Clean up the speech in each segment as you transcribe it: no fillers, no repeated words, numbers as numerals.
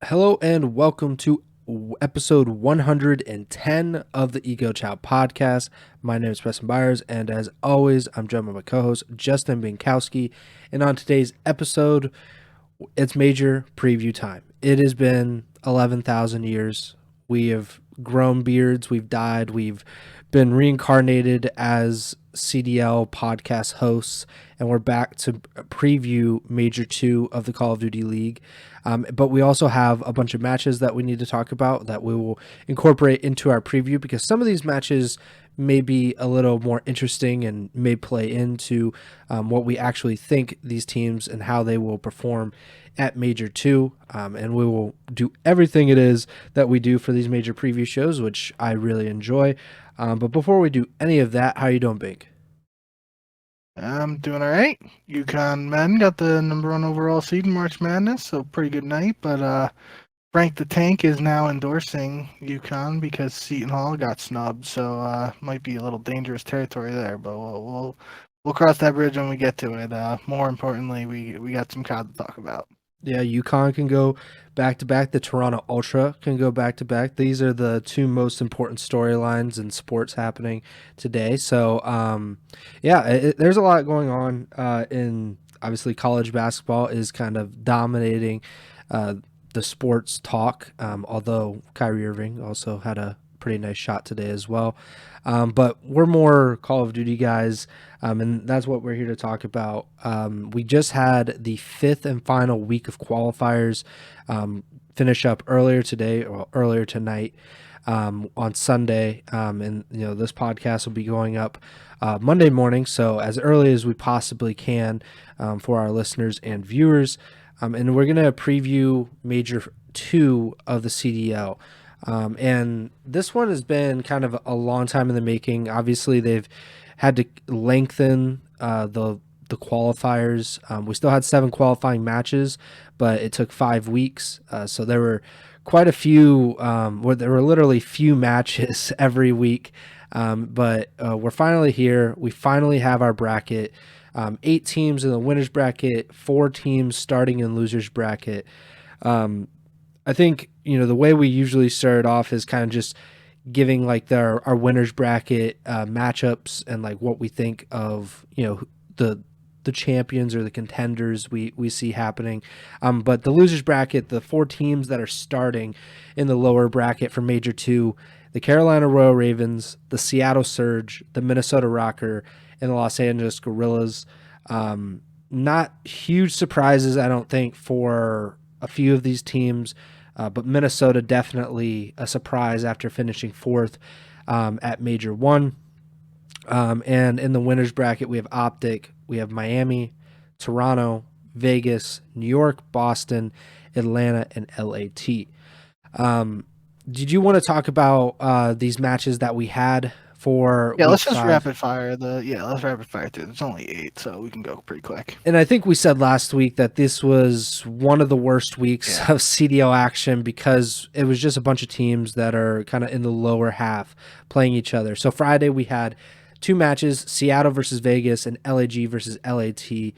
Hello and welcome to episode 110 of the Ego Chall Podcast. My name is Preston Byers, and as always, I'm joined by my co-host Justin Binkowski. And on today's episode, it's major preview time. It has been 11,000 years. We have grown beards, we've died, we've been reincarnated as CDL podcast hosts, and we're back to preview Major 2 of the Call of Duty League. But we also have a bunch of matches that we need to talk about that we will incorporate into our preview because some of these matches may be a little more interesting and may play into what we actually think these teams and how they will perform at Major 2. And we will do everything it is that we do for these major preview shows, which I really enjoy. But before we do any of that, how are you doing, Bink? I'm doing all right. UConn men got the number one overall seed in March Madness, so pretty good night. But Frank the Tank is now endorsing UConn because Seton Hall got snubbed, so might be a little dangerous territory there. But we'll cross that bridge when we get to it. More importantly, we got some COD to talk about. Yeah, UConn can go back to back. The Toronto Ultra can go back to back. These are the two most important storylines in sports happening today. So, there's a lot going on in obviously college basketball is kind of dominating the sports talk. Although Kyrie Irving also had a pretty nice shot today as well. But we're more Call of Duty guys, and that's what we're here to talk about. We just had the fifth and final week of qualifiers finish up earlier today or earlier tonight on Sunday, and this podcast will be going up Monday morning, so as early as we possibly can for our listeners and viewers. And we're gonna preview Major 2 of the CDL. And this one has been kind of a long time in the making. Obviously, they've had to lengthen the qualifiers. We still had 7 qualifying matches, but it took 5 weeks. So there were quite a few. There were literally few matches every week. But we're finally here. We finally have our bracket. 8 teams in the winners bracket, 4 teams starting in losers bracket. I think, the way we usually start off is kind of just giving like our winners bracket matchups and like what we think of, the champions or the contenders we see happening. But the losers bracket, the 4 teams that are starting in the lower bracket for Major 2, the Carolina Royal Ravens, the Seattle Surge, the Minnesota Rocker, and the Los Angeles Guerrillas. Not huge surprises, I don't think, for a few of these teams. But Minnesota definitely a surprise after finishing 4th at Major 1. And in the winners bracket, we have OpTic, we have Miami, Toronto, Vegas, New York, Boston, Atlanta, and LAT. Did you want to talk about these matches that we had for Yeah, week let's just 5? rapid fire let's rapid fire through. There's only 8, so we can go pretty quick. And I think we said last week that this was one of the worst weeks Yeah. of CDL action because it was just a bunch of teams that are kind of in the lower half playing each other. So Friday we had 2 matches, Seattle versus Vegas and LAG versus LAT.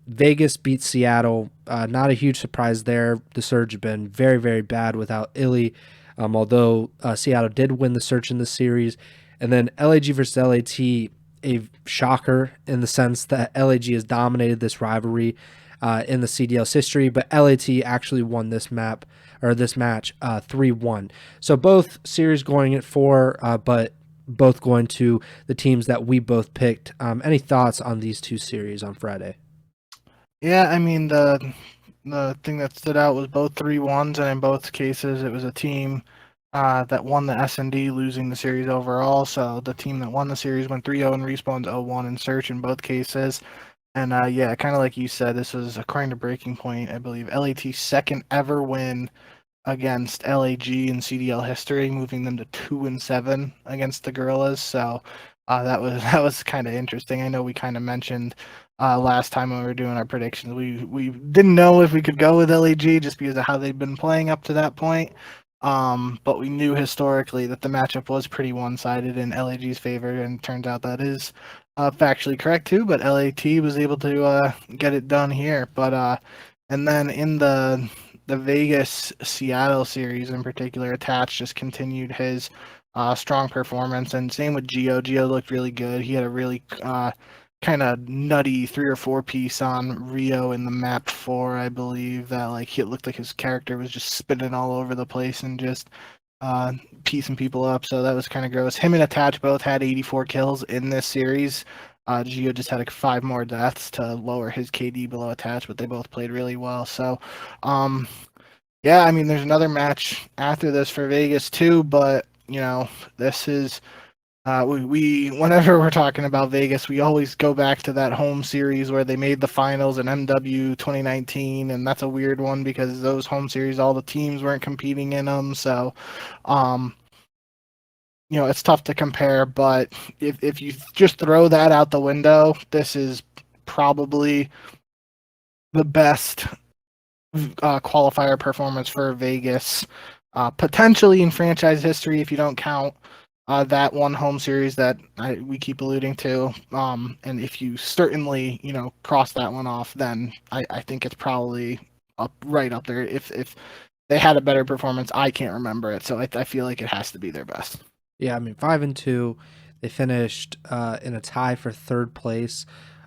Vegas beat Seattle. Not a huge surprise there. The Surge have been very, very bad without Illy, although Seattle did win the Surge in the series. And then LAG versus LAT, a shocker in the sense that LAG has dominated this rivalry in the CDL's history, but LAT actually won this match 3-1. So both series going at 4, but both going to the teams that we both picked. Any thoughts on these 2 series on Friday? Yeah, I mean the thing that stood out was both 3-1s, and in both cases it was a team that won the S&D, losing the series overall. So the team that won the series went 3-0 and Respawn's 0-1 in search in both cases. And kind of like you said, this was according to Breaking Point, I believe LAT's second ever win against LAG in CDL history, moving them to 2-7 against the Guerrillas. So that was kind of interesting. I know we kind of mentioned last time when we were doing our predictions, we didn't know if we could go with LAG just because of how they've been playing up to that point. But we knew historically that the matchup was pretty one-sided in LAG's favor, and it turns out that is factually correct too. But LAT was able to get it done here. But and then in the the Vegas Seattle series in particular, Attach just continued his strong performance, and same with Gio. Gio looked really good. He had a really kind of nutty 3 or 4 piece on Rio in the map 4, I believe, that like it looked like his character was just spinning all over the place and just piecing people up. So that was kind of gross. Him and Attach both had 84 kills in this series. Gio just had like 5 more deaths to lower his KD below Attach, but they both played really well. So, yeah, I mean, there's another match after this for Vegas too, but this is we whenever we're talking about Vegas, we always go back to that home series where they made the finals in MW 2019, and that's a weird one because those home series, all the teams weren't competing in them, so it's tough to compare. But if you just throw that out the window, this is probably the best qualifier performance for Vegas, potentially in franchise history if you don't count that one home series that we keep alluding to. And if you certainly, cross that one off, then I think it's probably right up there. If they had a better performance, I can't remember it. So I feel like it has to be their best. Yeah, I mean 5-2. They finished in a tie for third place,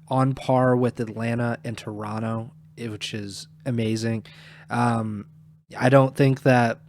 on par with Atlanta and Toronto, which is amazing. I don't think that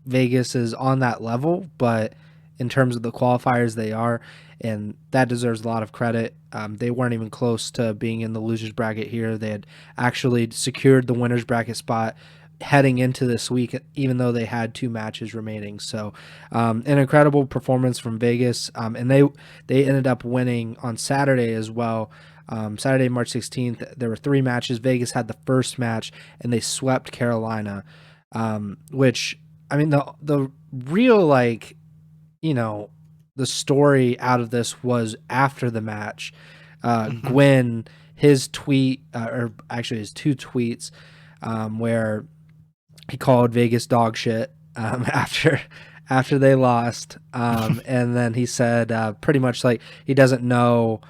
Vegas is on that level, but in terms of the qualifiers, they are, and that deserves a lot of credit. They weren't even close to being in the losers bracket here. They had actually secured the winners bracket spot heading into this week, even though they had 2 matches remaining. So an incredible performance from Vegas, and they ended up winning on Saturday as well. Saturday, March 16th, there were 3 matches. Vegas had the first match, and they swept Carolina, which, I mean, the real, the story out of this was after the match. Gwyn, his tweet, or actually his 2 tweets, where he called Vegas dog shit after they lost, and then he said pretty much like he doesn't know,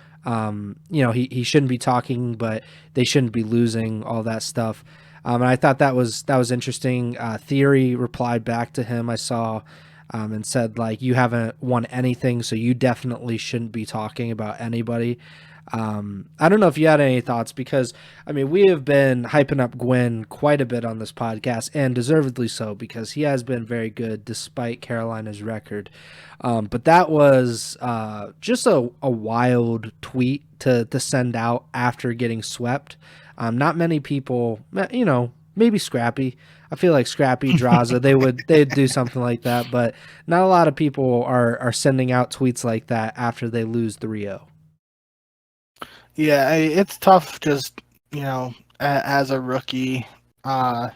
he shouldn't be talking, but they shouldn't be losing, all that stuff. And I thought that was interesting. Theory replied back to him, I saw, and said, like, you haven't won anything, so you definitely shouldn't be talking about anybody. I don't know if you had any thoughts, because, I mean, we have been hyping up Gwyn quite a bit on this podcast, and deservedly so, because he has been very good despite Carolina's record. But that was just a wild tweet to send out after getting swept. Not many people, maybe Scrappy. I feel like Scrappy, Draza, they'd do something like that, but not a lot of people are sending out tweets like that after they lose the Rio. Yeah, it's tough just, as a rookie. I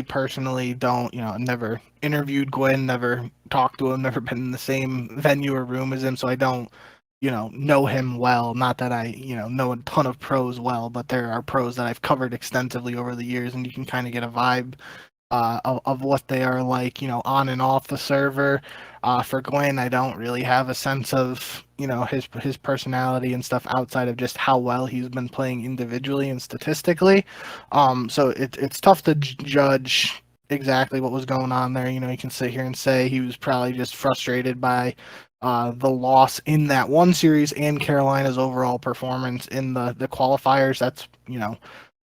personally don't, never interviewed Gwyn, never talked to him, never been in the same venue or room as him, so I don't, know him well. Not that I, know a ton of pros well, but there are pros that I've covered extensively over the years, and you can kind of get a vibe of what they are like, on and off the server. For Gwyn, I don't really have a sense of, his personality and stuff outside of just how well he's been playing individually and statistically. So it's tough to judge exactly what was going on there. You can sit here and say he was probably just frustrated by the loss in that one series and Carolina's overall performance in the qualifiers. That's,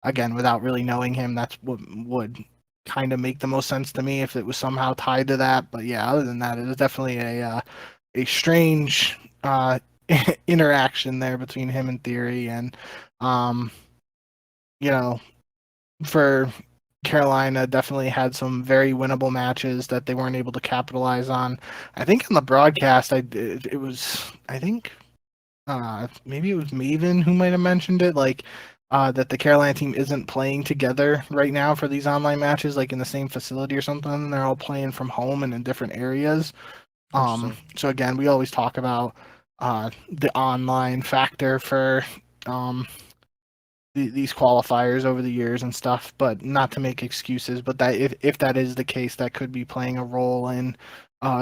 again, without really knowing him, that's what would kind of make the most sense to me if it was somehow tied to that. But yeah, other than that, it is definitely a strange interaction there between him and Theory. And for Carolina, definitely had some very winnable matches that they weren't able to capitalize on. I think on the broadcast, it was, I think maybe it was Maven who might have mentioned it, like that the Carolina team isn't playing together right now for these online matches, like in the same facility or something. They're all playing from home and in different areas. So again, we always talk about the online factor for these qualifiers over the years and stuff, but not to make excuses. But that if that is the case, that could be playing a role in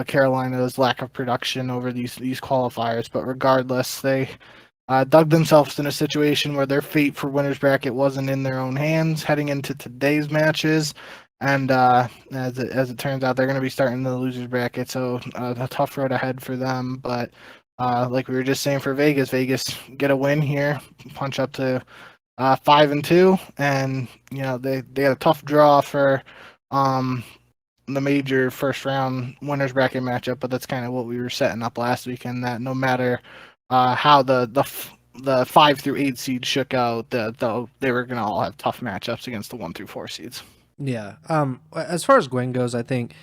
Carolina's lack of production over these qualifiers. But regardless, they dug themselves in a situation where their fate for winners bracket wasn't in their own hands heading into today's matches. And as it turns out, they're going to be starting the losers bracket, so a tough road ahead for them. But like we were just saying for Vegas, Vegas get a win here, punch up to 5-2, and they had a tough draw for the major first round winners bracket matchup, but that's kind of what we were setting up last weekend. That no matter how the 5 through 8 seeds shook out, they were gonna all have tough matchups against the 1 through 4 seeds. Yeah. As far as Gwen goes, I think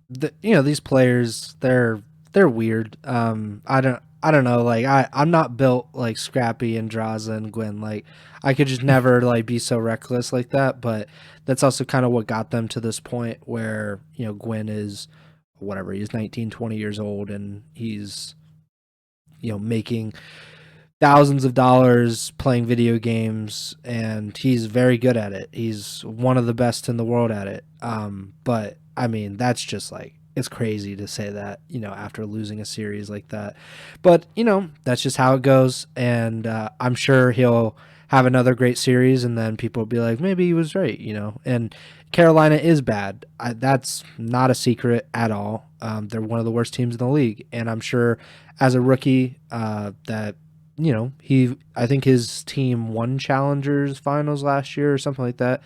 these players they're weird. I don't know. Like I'm not built like Scrappy and Draza and Gwen. Like I could just never like be so reckless like that. But that's also kind of what got them to this point where Gwen is whatever, he's 19, 20 years old, and he's making thousands of dollars playing video games, and he's very good at it. He's one of the best in the world at it. But I mean, that's just like, it's crazy to say that, after losing a series like that. But, that's just how it goes. And I'm sure he'll have another great series, and then people will be like, maybe he was right, And Carolina is bad. That's not a secret at all. They're one of the worst teams in the league. And I'm sure as a rookie that, I think his team won Challengers finals last year or something like that.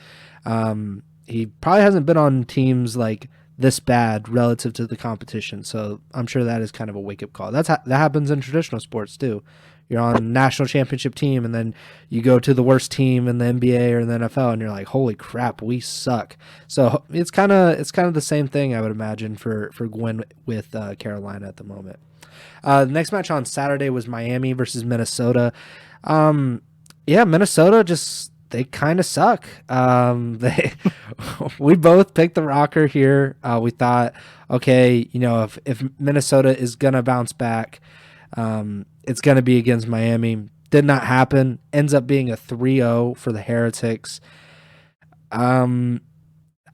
He probably hasn't been on teams like this bad relative to the competition. So I'm sure that is kind of a wake up call. That happens in traditional sports too. You're on a national championship team, and then you go to the worst team in the NBA or in the NFL, and you're like, holy crap, we suck. So it's kind of the same thing, I would imagine, for Gwen with Carolina at the moment. The next match on Saturday was Miami versus Minnesota. Minnesota just, they kind of suck. We both picked the rocker here. We thought, okay, if Minnesota is gonna bounce back, it's gonna be against Miami. Did not happen. Ends up being a 3-0 for the Heretics. I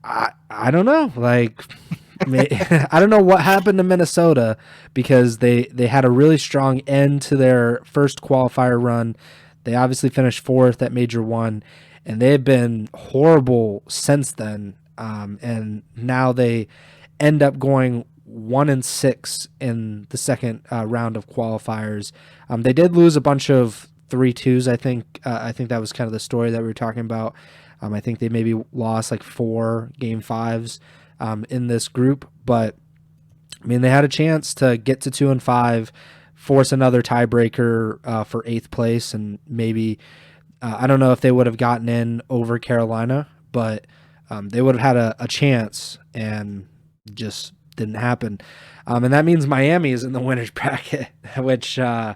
don't know. Like, I don't know what happened to Minnesota, because they had a really strong end to their first qualifier run. They obviously finished 4th at Major 1, and they've been horrible since then. And now they end up going 1-6 in the second round of qualifiers. They did lose a bunch of 3-2s. I think that was kind of the story that we were talking about. I think they maybe lost like 4 game 5s in this group, but I mean, they had a chance to get to 2-5, force another tiebreaker for 8th place, and maybe I don't know if they would have gotten in over Carolina, but they would have had a chance, and just didn't happen. And that means Miami is in the winners bracket, which I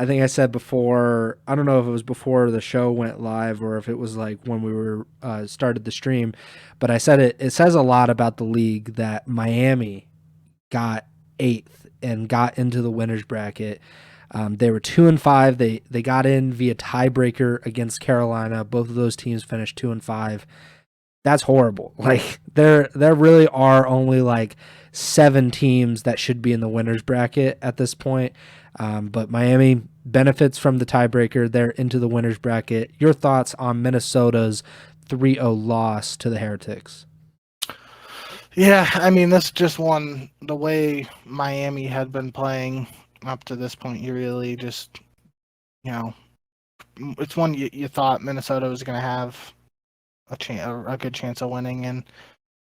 think I said before. I don't know if it was before the show went live or if it was like when we were started the stream, but I said it says a lot about the league that Miami got 8th and got into the winners bracket. They were 2-5. They got in via tiebreaker against Carolina. Both of those teams finished 2-5. That's horrible. Like there really are only like 7 teams that should be in the winners bracket at this point. But Miami benefits from the tiebreaker. They're into the winners bracket. Your thoughts on Minnesota's 3-0 loss to the Heretics? Yeah, I mean, this just one, the way Miami had been playing up to this point, you really just, it's one you thought Minnesota was going to have a good chance of winning, and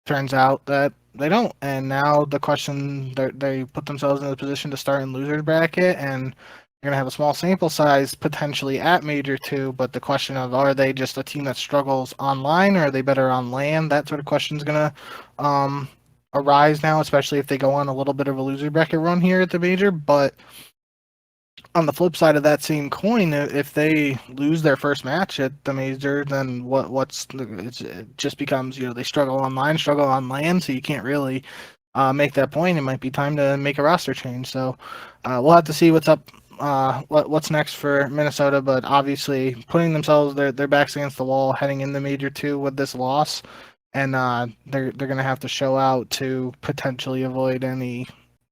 turns out that they don't. And now the question, they put themselves in the position to start in losers bracket, and you're going to have a small sample size potentially at Major 2, but the question of, are they just a team that struggles online, or are they better on land? That sort of question is going to arise now, especially if they go on a little bit of a loser bracket run here at the Major. But on the flip side of that same coin, if they lose their first match at the Major, then it just becomes, they struggle online, struggle on land, so you can't really make that point. It might be time to make a roster change. So we'll have to see what's up, what's next for Minnesota. But obviously, putting themselves their backs against the wall heading into Major 2 with this loss, and they're going to have to show out to potentially avoid any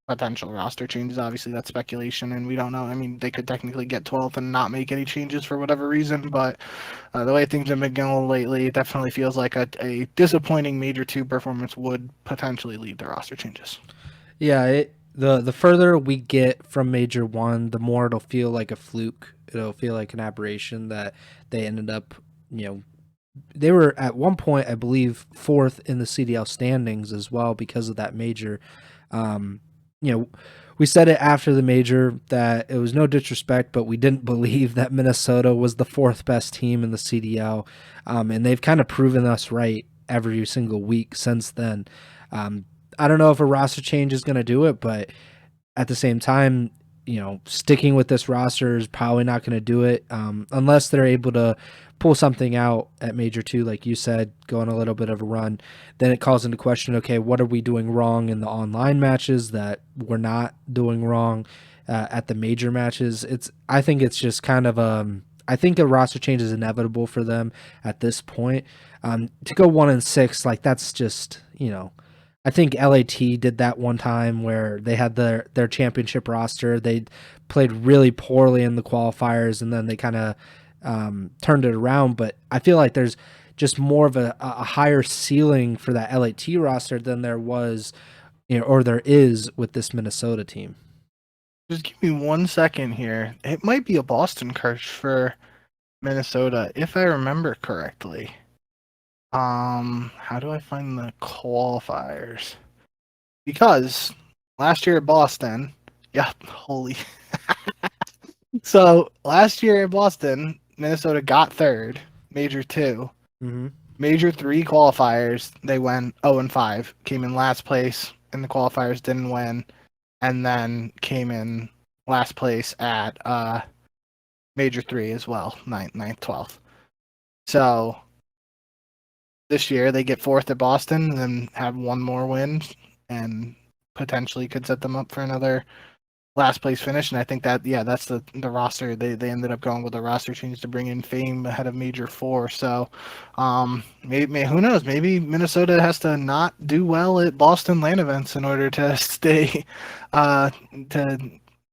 potential roster changes. Obviously, that's speculation, and we don't know. I mean, they could technically get 12th and not make any changes for whatever reason, but the way things have been going lately, it definitely feels like a disappointing Major 2 performance would potentially lead to roster changes. Yeah, the further we get from Major 1, the more it'll feel like a fluke. It'll feel like an aberration that they ended up, they were at one point, I believe, fourth in the CDL standings as well because of that major. Um, we said it after the major that it was no disrespect, but we didn't believe that Minnesota was the fourth best team in the CDL, and they've kind of proven us right every single week since then. I don't know if a roster change is going to do it, but at the same time, sticking with this roster is probably not going to do it unless they're able to pull something out at Major 2, like you said, go on a little bit of a run. Then it calls into question, okay, what are we doing wrong in the online matches that we're not doing wrong at the major matches? I think it's just kind of I think a roster change is inevitable for them at this point. To go 1-6, like that's just, I think LAT did that one time where they had their championship roster. They played really poorly in the qualifiers, and then they kind of turned it around. But I feel like there's just more of a higher ceiling for that LAT roster than there was, or there is with this Minnesota team. Just give me 1 second here. It might be a Boston curse for Minnesota, if I remember correctly. How do I find the qualifiers? Because last year at Boston, yeah, holy. So last year at Boston, Minnesota got third, Major 2. Mm-hmm. Major 3 qualifiers, they went 0-5, came in last place in the qualifiers, didn't win, and then came in last place at Major 3 as well, 9th, 12th. So this year they get 4th at Boston and then have one more win and potentially could set them up for another last place finish. And I think that, that's the roster. They ended up going with a roster change to bring in Fame ahead of Major 4. So maybe who knows? Maybe Minnesota has to not do well at Boston LAN events in order to stay to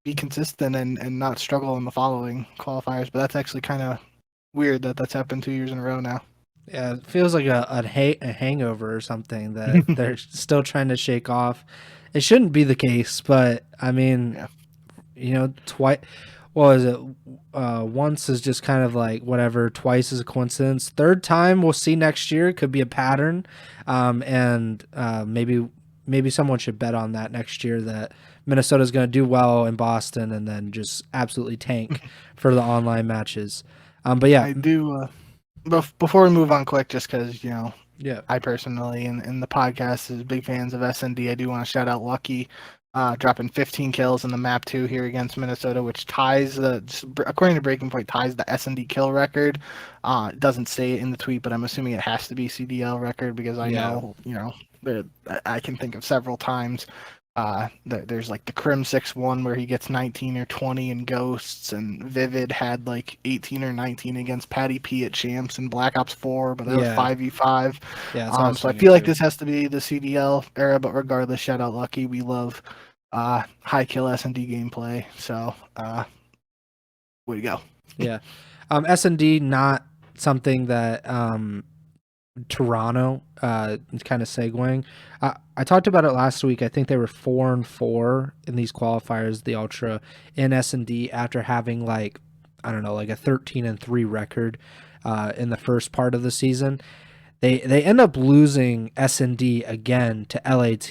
be consistent and not struggle in the following qualifiers. But that's actually kind of weird that that's happened 2 years in a row now. Yeah, it feels like a hangover or something that they're still trying to shake off. It shouldn't be the case, but I mean, twice. What is it? Once is just kind of like whatever. Twice is a coincidence. Third time, we'll see next year. Could be a pattern, and maybe someone should bet on that next year that Minnesota's going to do well in Boston and then just absolutely tank for the online matches. But yeah, I do. Before we move on quick, just because, yeah, I personally and the podcast is big fans of SND. I do want to shout out Lucky, dropping 15 kills in the map 2 here against Minnesota, which ties according to Breaking Point, ties the SND kill record. It doesn't say it in the tweet, but I'm assuming it has to be CDL record because I know, I can think of several times. There's like the Crim 6-1 where he gets 19 or 20 in Ghosts, and Vivid had like 18 or 19 against Patty P at Champs and Black Ops 4, but that was 5v5. Yeah, so I feel like this has to be the CDL era, but regardless, shout out Lucky. We love high kill S&D gameplay, so way to go. Yeah. S&D, not something that Toronto, kind of segueing. I talked about it last week. I think they were 4-4 in these qualifiers, the Ultra in S&D, after having like a 13-3 record in the first part of the season. They end up losing S&D again to LAT.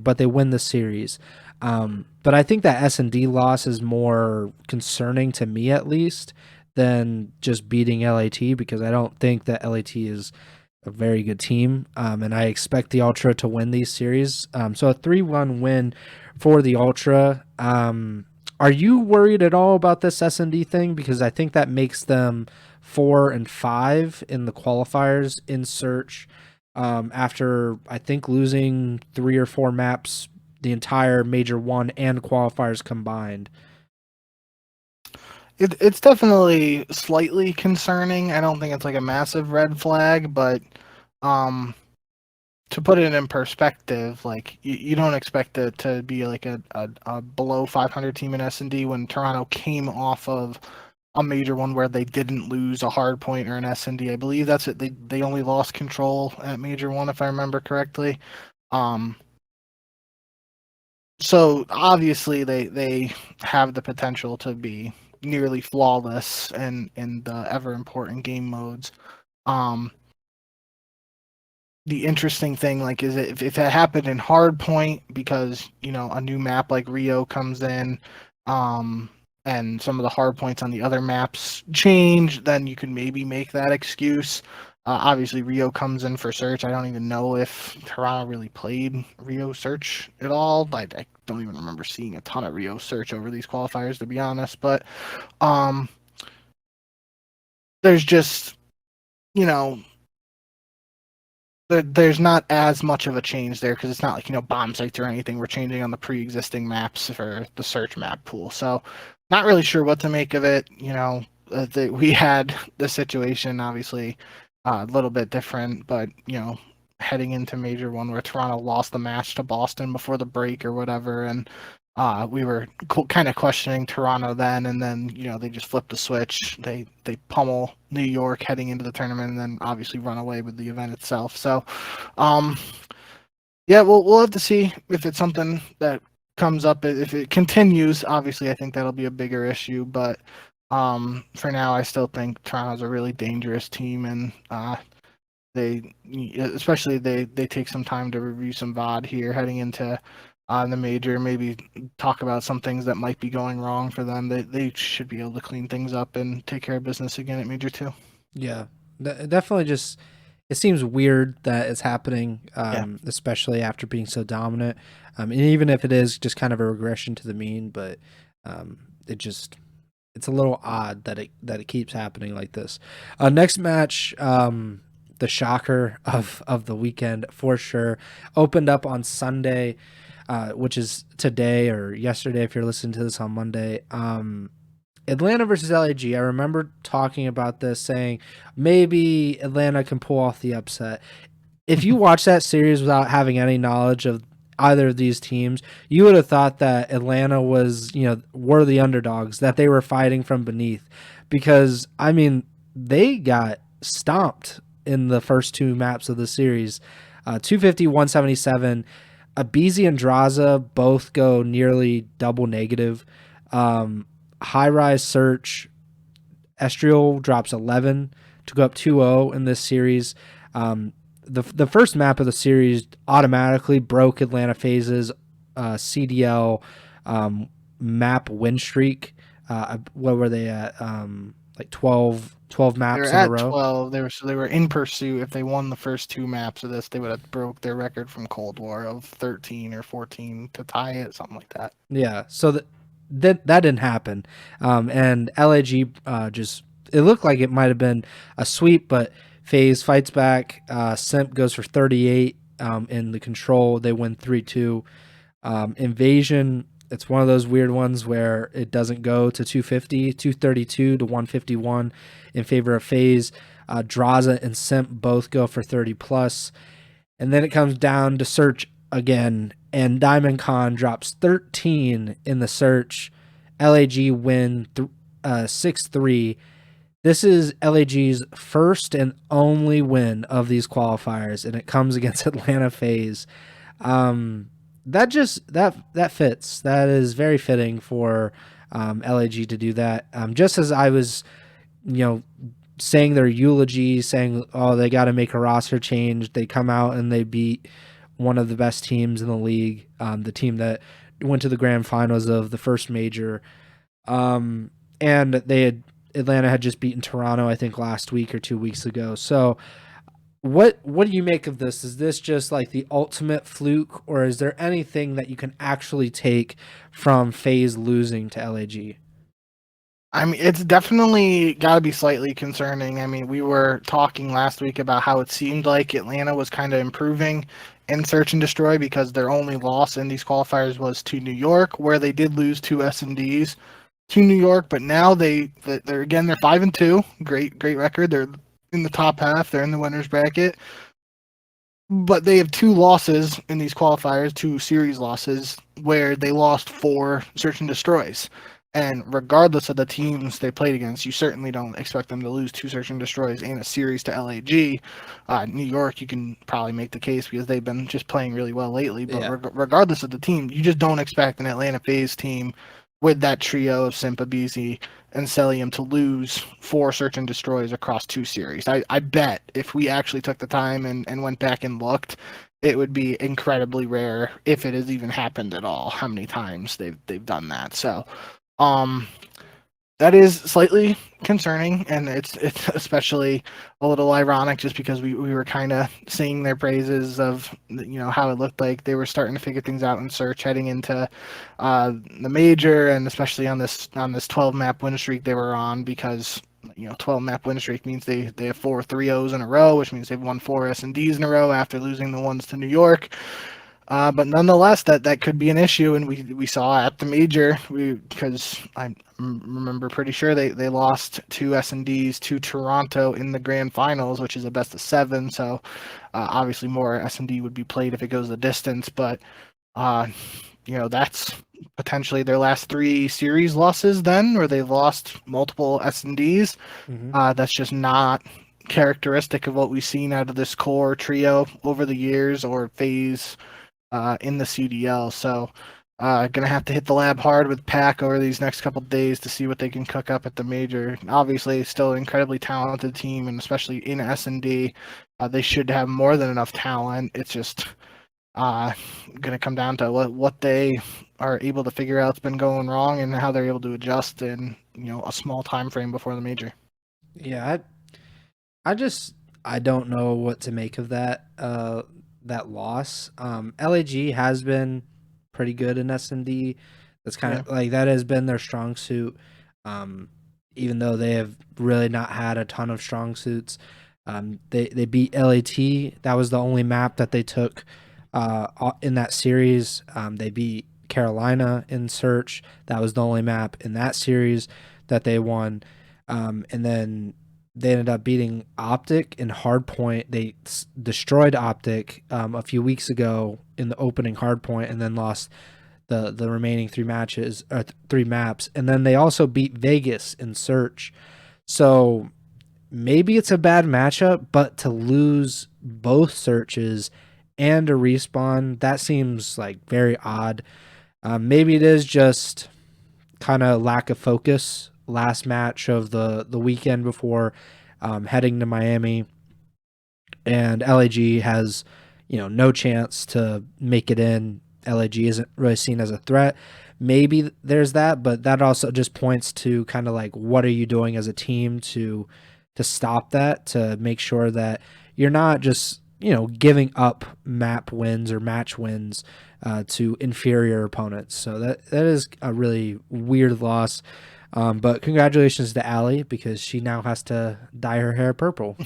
But they win the series. But I think that S&D loss is more concerning to me, at least, than just beating LAT, because I don't think that LAT is a very good team, and I expect the Ultra to win these series. So a 3-1 win for the Ultra. Are you worried at all about this S&D thing? Because I think that makes them 4-5 in the qualifiers in search, after I think losing 3 or 4 maps the entire Major 1 and qualifiers combined. It's definitely slightly concerning. I don't think it's like a massive red flag, but to put it in perspective, like you don't expect it to be like a below 500 team in S&D when Toronto came off of a major one where they didn't lose a hard point or an S&D. I believe that's it. They only lost control at major one, if I remember correctly. So obviously they have the potential to be nearly flawless in the ever important game modes. The interesting thing, like, is if it happened in hard point because a new map like Rio comes in, and some of the hard points on the other maps change, then you can maybe make that excuse. Obviously, Rio comes in for search. I don't even know if Toronto really played Rio search at all. I don't even remember seeing a ton of Rio search over these qualifiers, to be honest. But there's just, there's not as much of a change there because it's not like bomb sites or anything. We're changing on the pre-existing maps for the search map pool, so not really sure what to make of it. We had the situation obviously a little bit different, but heading into major one where Toronto lost the match to Boston before the break or whatever, and we were kind of questioning Toronto then, and then they just flipped the switch. They pummel New York heading into the tournament, and then obviously run away with the event itself. So, yeah, we'll have to see if it's something that comes up. If it continues, obviously I think that'll be a bigger issue. But for now, I still think Toronto's a really dangerous team, and they take some time to review some VOD here heading into the major, maybe talk about some things that might be going wrong for them. They should be able to clean things up and take care of business again at major 2. Yeah, definitely. Just it seems weird that it's happening, especially after being so dominant. And even if it is just kind of a regression to the mean, but it's a little odd that it keeps happening like this. Next match, the shocker of the weekend for sure, opened up on Sunday, which is today or yesterday if you're listening to this on Monday. Atlanta versus LAG. I remember talking about this, saying maybe Atlanta can pull off the upset. If you watch that series without having any knowledge of either of these teams, you would have thought that Atlanta were the underdogs, that they were fighting from beneath, because I mean they got stomped in the first two maps of the series. 250, 177. Abizi and Draza both go nearly double negative. High Rise Search, Estriel drops 11 to go up 2-0 in this series. The first map of the series automatically broke Atlanta FaZe's CDL map win streak. What were they at? Like 12 maps in a row. 12. They were in pursuit. If they won the first two maps of this, they would have broke their record from Cold War of 13 or 14 to tie it, something like that. Yeah, so that didn't happen. And LAG it looked like it might have been a sweep, but FaZe fights back. Simp goes for 38 in the control. They win 3-2. Invasion, it's one of those weird ones where it doesn't go to 250, 232 to 151 in favor of FaZe. Draza and Simp both go for 30 plus. And then it comes down to Search again, and Diamond Con drops 13 in the Search. LAG win 6-3. This is LAG's first and only win of these qualifiers, and it comes against Atlanta FaZe. That fits. That is very fitting for LAG to do that. Just as I was, saying their eulogy, saying, oh, they got to make a roster change, they come out and they beat one of the best teams in the league, the team that went to the grand finals of the first major. And Atlanta had just beaten Toronto, I think, last week or 2 weeks ago. So what do you make of this? Is this just like the ultimate fluke, or is there anything that you can actually take from FaZe losing to LAG? I mean, it's definitely got to be slightly concerning. I mean, we were talking last week about how it seemed like Atlanta was kind of improving in Search and Destroy because their only loss in these qualifiers was to New York, where they did lose 2 S&Ds to New York, but now they're 5-2, great record. They're in the top half. They're in the winners bracket. but they have two losses in these qualifiers, two series losses, where they lost 4 search and destroys. And regardless of the teams they played against, you certainly don't expect them to lose 2 search and destroys in a series to LAG. New York, you can probably make the case because they've been just playing really well lately. But Yeah. regardless of the team, you just don't expect an Atlanta FaZe team with that trio of Simpa, BZ, and Celium to lose 4 search and destroys across 2 series. I bet if we actually took the time and went back and looked, it would be incredibly rare if it has even happened at all. How many times they've done that? So, um, that is slightly concerning, and it's especially a little ironic just because we were kind of singing their praises of how it looked like they were starting to figure things out in search heading into the major, and especially on this 12 map win streak they were on, because 12 map win streak means they have 4 3-0s in a row, which means they've won 4 S&Ds in a row after losing the ones to New York. But nonetheless, that could be an issue, and we saw at the major, because I remember pretty sure they lost 2 S&Ds to Toronto in the grand finals, which is a best of 7. So obviously more S&D would be played if it goes the distance, but that's potentially their last 3 series losses then, where they've lost multiple S&Ds. That's just not characteristic of what we've seen out of this core trio over the years, or FaZe in the CDL. So gonna have to hit the lab hard with Pack over these next couple of days to see what they can cook up at the major. Obviously, still an incredibly talented team, and especially in S&D, they should have more than enough talent. It's just gonna come down to what they are able to figure out's been going wrong, and how they're able to adjust in a small time frame before the major. Yeah, I just I don't know what to make of that loss. LAG has been pretty good in S&D. That's kind Yeah. of like that has been their strong suit. Even though they have really not had a ton of strong suits. They beat LAT. That was the only map that they took in that series. They beat Carolina in search. That was the only map in that series that they won. And then they ended up beating OpTic in Hardpoint. They destroyed OpTic a few weeks ago in the opening Hardpoint, and then lost the remaining 3 matches, 3 maps. And then they also beat Vegas in search. So maybe it's a bad matchup, but to lose both searches and a respawn, that seems like very odd. Maybe it is just kind of lack of focus. Last match of the weekend before heading to Miami, and LAG has no chance to make it in. LAG isn't really seen as a threat. Maybe there's that, but that also just points to kind of like, what are you doing as a team to stop that, to make sure that you're not just giving up map wins or match wins to inferior opponents. So that is a really weird loss. But congratulations to Allie, because she now has to dye her hair purple.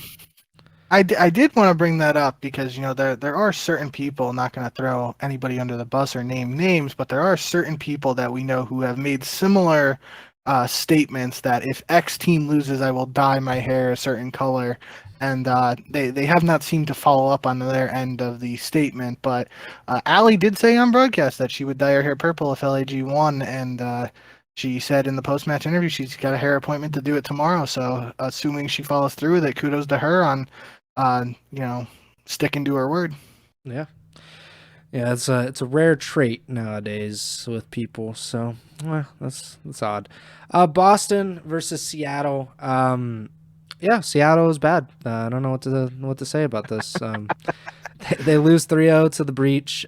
I did want to bring that up because there are certain people, not going to throw anybody under the bus or name names, but there are certain people that we know who have made similar statements that if X team loses, I will dye my hair a certain color, and they have not seemed to follow up on their end of the statement. But Allie did say on broadcast that she would dye her hair purple if LAG won, and she said in the post-match interview she's got a hair appointment to do it tomorrow. So assuming she follows through with it, kudos to her on uh, you know, sticking to her word. Yeah. Yeah, it's a rare trait nowadays with people. So that's odd. Boston versus Seattle. Yeah, Seattle is bad. I don't know what to say about this. They lose 3-0 to the Breach.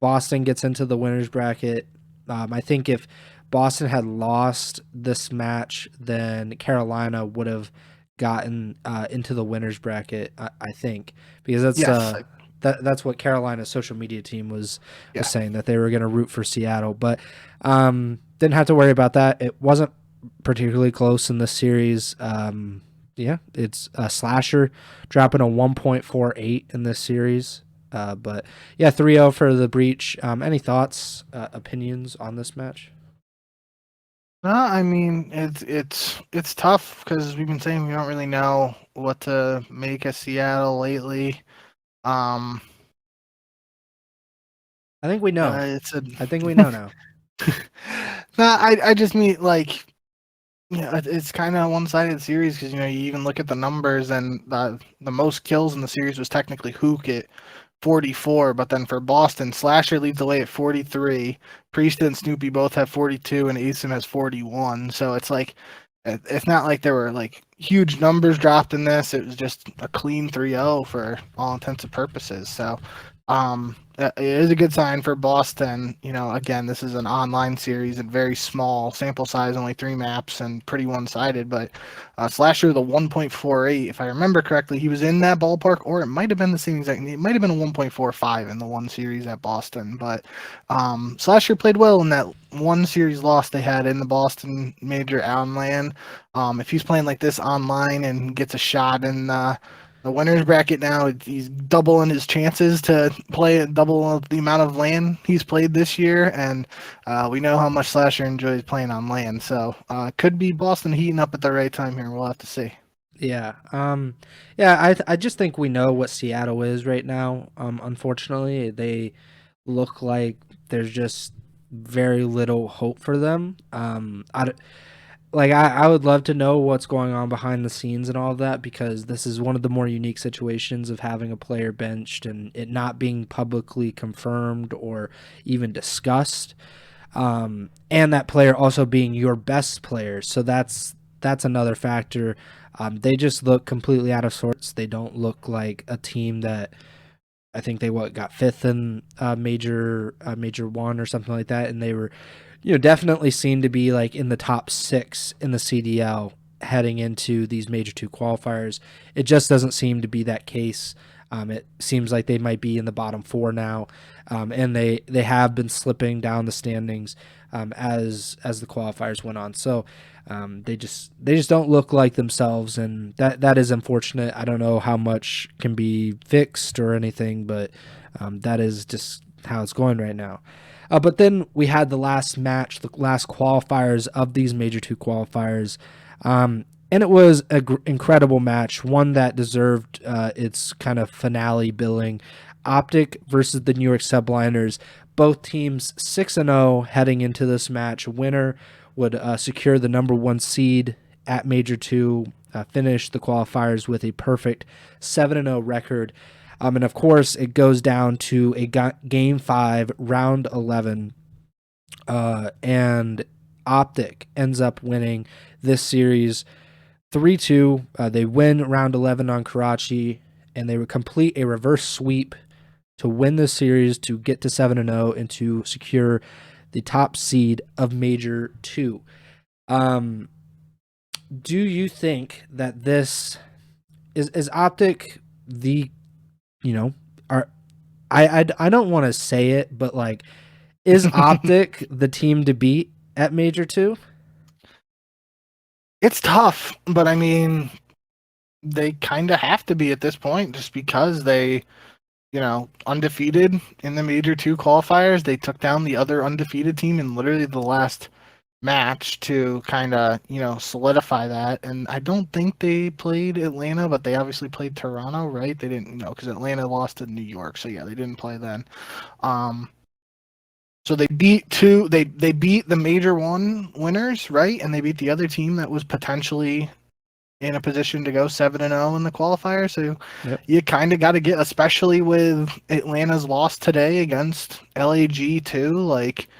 Boston gets into the winners bracket. I think if Boston had lost this match, then Carolina would have gotten into the winners bracket. I think, because Yes, that's what Carolina's social media team was yeah. saying, that they were going to root for Seattle, but didn't have to worry about that. It wasn't particularly close in this series. Yeah, it's a Slasher dropping a 1.48 in this series. But yeah, 3-0 for the Breach. Any thoughts, opinions on this match? No, I mean it's tough because we've been saying we don't really know what to make of Seattle lately. Um, I think we know. it's a I think we know now. no, I just mean like yeah, it's kind of a one-sided series because you even look at the numbers and the most kills in the series was technically Hook at 44, but then for Boston, Slasher leads the way at 43. Priest and Snoopy both have 42, and Asim has 41. So it's like it's not like there were like huge numbers dropped in this. It was just a clean 3-0 for all intents and purposes. So it is a good sign for Boston. Again, this is an online series and very small sample size, only 3 maps and pretty one-sided. But Slasher, the 1.48, if I remember correctly, he was in that ballpark, or it might have been the same exact. It might have been a 1.45 in the one series at Boston. But Slasher played well in that one series loss they had in the Boston Major on LAN. If he's playing like this online and gets a shot in the winner's bracket now, he's doubling his chances to play double the amount of LAN he's played this year, and we know how much Slasher enjoys playing on LAN. So could be Boston heating up at the right time here. We'll have to see. Yeah. Yeah, I just think we know what Seattle is right now. Unfortunately, they look like there's just very little hope for them. I would love to know what's going on behind the scenes and all of that, because this is one of the more unique situations of having a player benched and it not being publicly confirmed or even discussed. And that player also being your best player. So that's another factor. They just look completely out of sorts. They don't look like a team that I think they got fifth in major one or something like that, and they were, definitely seemed to be like in the top 6 in the CDL heading into these major 2 qualifiers. It just doesn't seem to be that case. It seems like they might be in the bottom 4 now, and they have been slipping down the standings as the qualifiers went on. So they just don't look like themselves, and that is unfortunate. I don't know how much can be fixed or anything, but that is just how it's going right now. But then we had the last match, the last qualifiers of these major 2 qualifiers. And it was an incredible match, one that deserved its kind of finale billing. OpTic versus the New York Subliners. Both teams 6-0 heading into this match. Winner would secure the number 1 seed at Major 2, finish the qualifiers with a perfect 7-0 record. And of course, it goes down to a Game 5, Round 11. And OpTic ends up winning this series 3-2. They win round 11 on Karachi, and they would complete a reverse sweep to win this series, to get to 7-0, and to secure the top seed of Major 2. Do you think that this is OpTic the, are I don't want to say it, but like, is OpTic the team to beat at Major 2? It's tough, but I mean, they kind of have to be at this point just because they, undefeated in the Major 2 qualifiers. They took down the other undefeated team in literally the last match to kind of, solidify that. And I don't think they played Atlanta, but they obviously played Toronto, right? They didn't, because Atlanta lost to New York. So yeah, they didn't play then. So they beat they beat the Major 1 winners, right? And they beat the other team that was potentially in a position to go 7-0 in the qualifier. So yep. You kind of got to get, especially with Atlanta's loss today against LAG too. Like,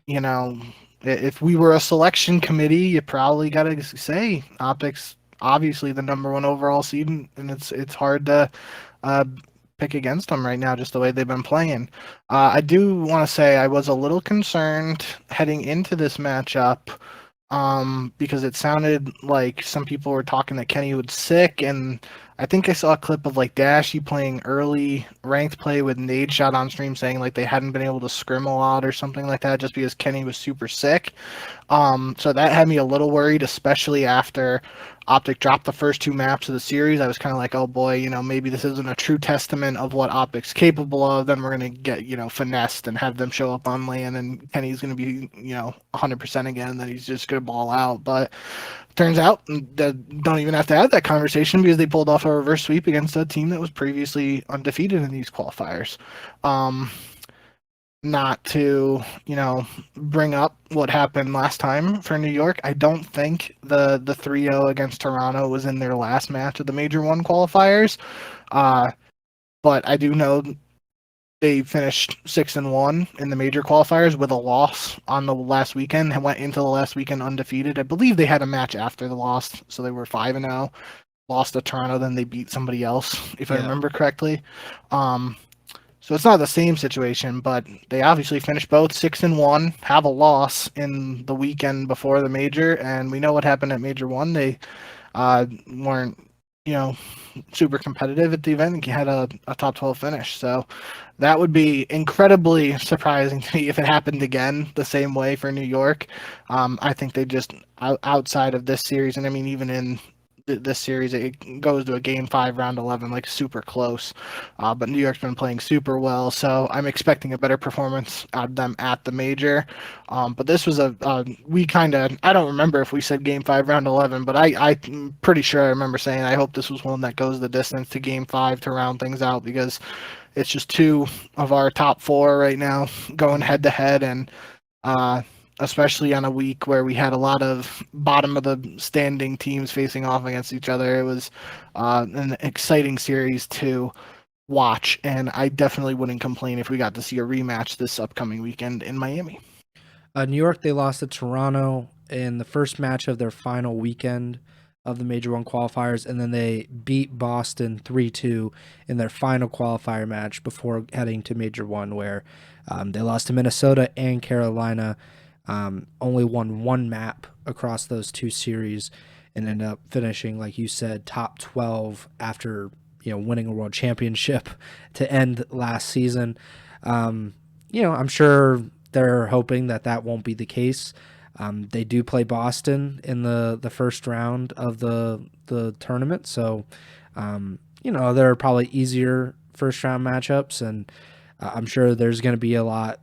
if we were a selection committee, you probably got to say OpTic's obviously the number 1 overall seed, and it's hard to pick against them right now, just the way they've been playing. I do want to say I was a little concerned heading into this matchup because it sounded like some people were talking that Kenny was sick, and I think I saw a clip of like Dashy playing early ranked play with Nade Shot on stream saying like they hadn't been able to scrim a lot or something like that just because Kenny was super sick. So that had me a little worried, especially after OpTic dropped the first two maps of the series, I was kind of like, oh boy, maybe this isn't a true testament of what OpTic's capable of. Then we're going to get, finessed and have them show up on LAN, and Kenny's going to be, 100% again, and then he's just going to ball out. But turns out that don't even have to have that conversation because they pulled off a reverse sweep against a team that was previously undefeated in these qualifiers. Not to, bring up what happened last time for New York, I don't think the 3-0 against Toronto was in their last match of the Major 1 qualifiers. But I do know they finished 6-1 in the Major qualifiers with a loss on the last weekend and went into the last weekend undefeated. I believe they had a match after the loss, so they were 5-0. Lost to Toronto, then they beat somebody else, if I remember correctly. So it's not the same situation, but they obviously finished both 6-1, have a loss in the weekend before the Major, and we know what happened at Major 1. They weren't, super competitive at the event and had a top 12 finish. So that would be incredibly surprising to me if it happened again the same way for New York. I think they just, outside of this series, and I mean, even in this series, it goes to a game 5 round 11, like super close, but New York's been playing super well, so I'm expecting a better performance out of them at the Major. But this was we kind of, I don't remember if we said game 5 round 11, but I'm pretty sure I remember saying I hope this was one that goes the distance to game 5 to round things out, because it's just two of our top 4 right now going head to head, and especially on a week where we had a lot of bottom of the standing teams facing off against each other. It was an exciting series to watch, and I definitely wouldn't complain if we got to see a rematch this upcoming weekend in Miami. New York, they lost to Toronto in the first match of their final weekend of the Major 1 qualifiers, and then they beat Boston 3-2 in their final qualifier match before heading to Major 1, where they lost to Minnesota and Carolina. Only won one map across those two series and ended up finishing, like you said, top 12 after winning a world championship to end last season. I'm sure they're hoping that won't be the case. They do play Boston in the first round of the tournament, so there are probably easier first round matchups, and I'm sure there's going to be a lot.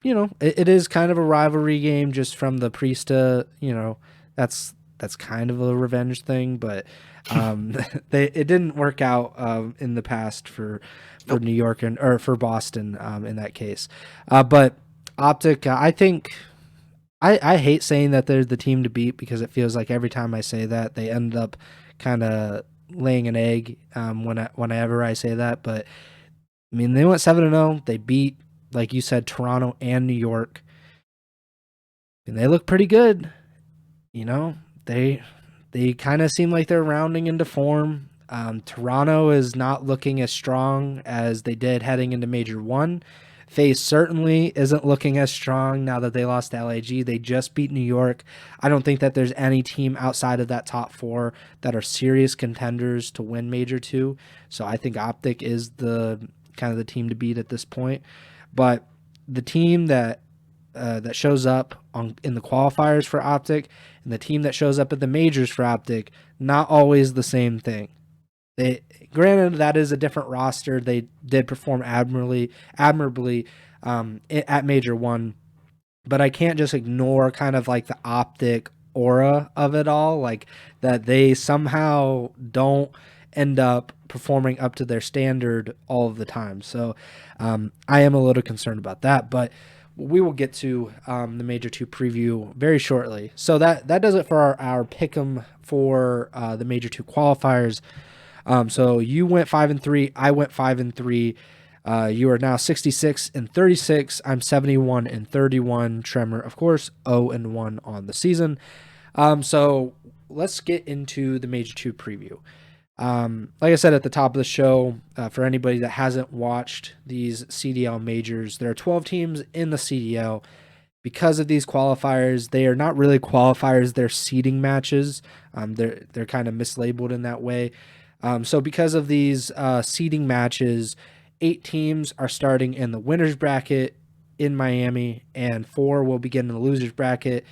It is kind of a rivalry game just from the Priesta, that's kind of a revenge thing, but it didn't work out in the past for New York or for Boston in that case. But OpTic, I think I hate saying that they're the team to beat, because it feels like every time I say that they end up kind of laying an egg whenever I say that. But I mean, they went 7-0. They beat, like you said, Toronto and New York, and they look pretty good. They kind of seem like they're rounding into form. Toronto is not looking as strong as they did heading into Major 1. FaZe certainly isn't looking as strong now that they lost to LAG. They just beat New York. I don't think that there's any team outside of that top 4 that are serious contenders to win Major 2. So I think OpTic is the kind of the team to beat at this point. But the team that shows up in the qualifiers for OpTic and the team that shows up at the majors for OpTic, not always the same thing. Granted, that is a different roster. They did perform admirably at Major 1, but I can't just ignore kind of like the OpTic aura of it all, like that they somehow don't end up performing up to their standard all of the time. So I am a little concerned about that, but we will get to the Major 2 preview very shortly. So that does it for our pick'em for the Major 2 qualifiers. So you went 5-3, I went 5-3. You are now 66-36. I'm 71-31. Tremor, of course, 0-1 on the season. So let's get into the Major 2 preview. Like I said at the top of the show, for anybody that hasn't watched these CDL majors, there are 12 teams in the CDL. Because of these qualifiers, they are not really qualifiers, they're seeding matches. They're kind of mislabeled in that way. So because of these seeding matches, 8 teams are starting in the winner's bracket in Miami, and 4 will begin in the loser's bracket.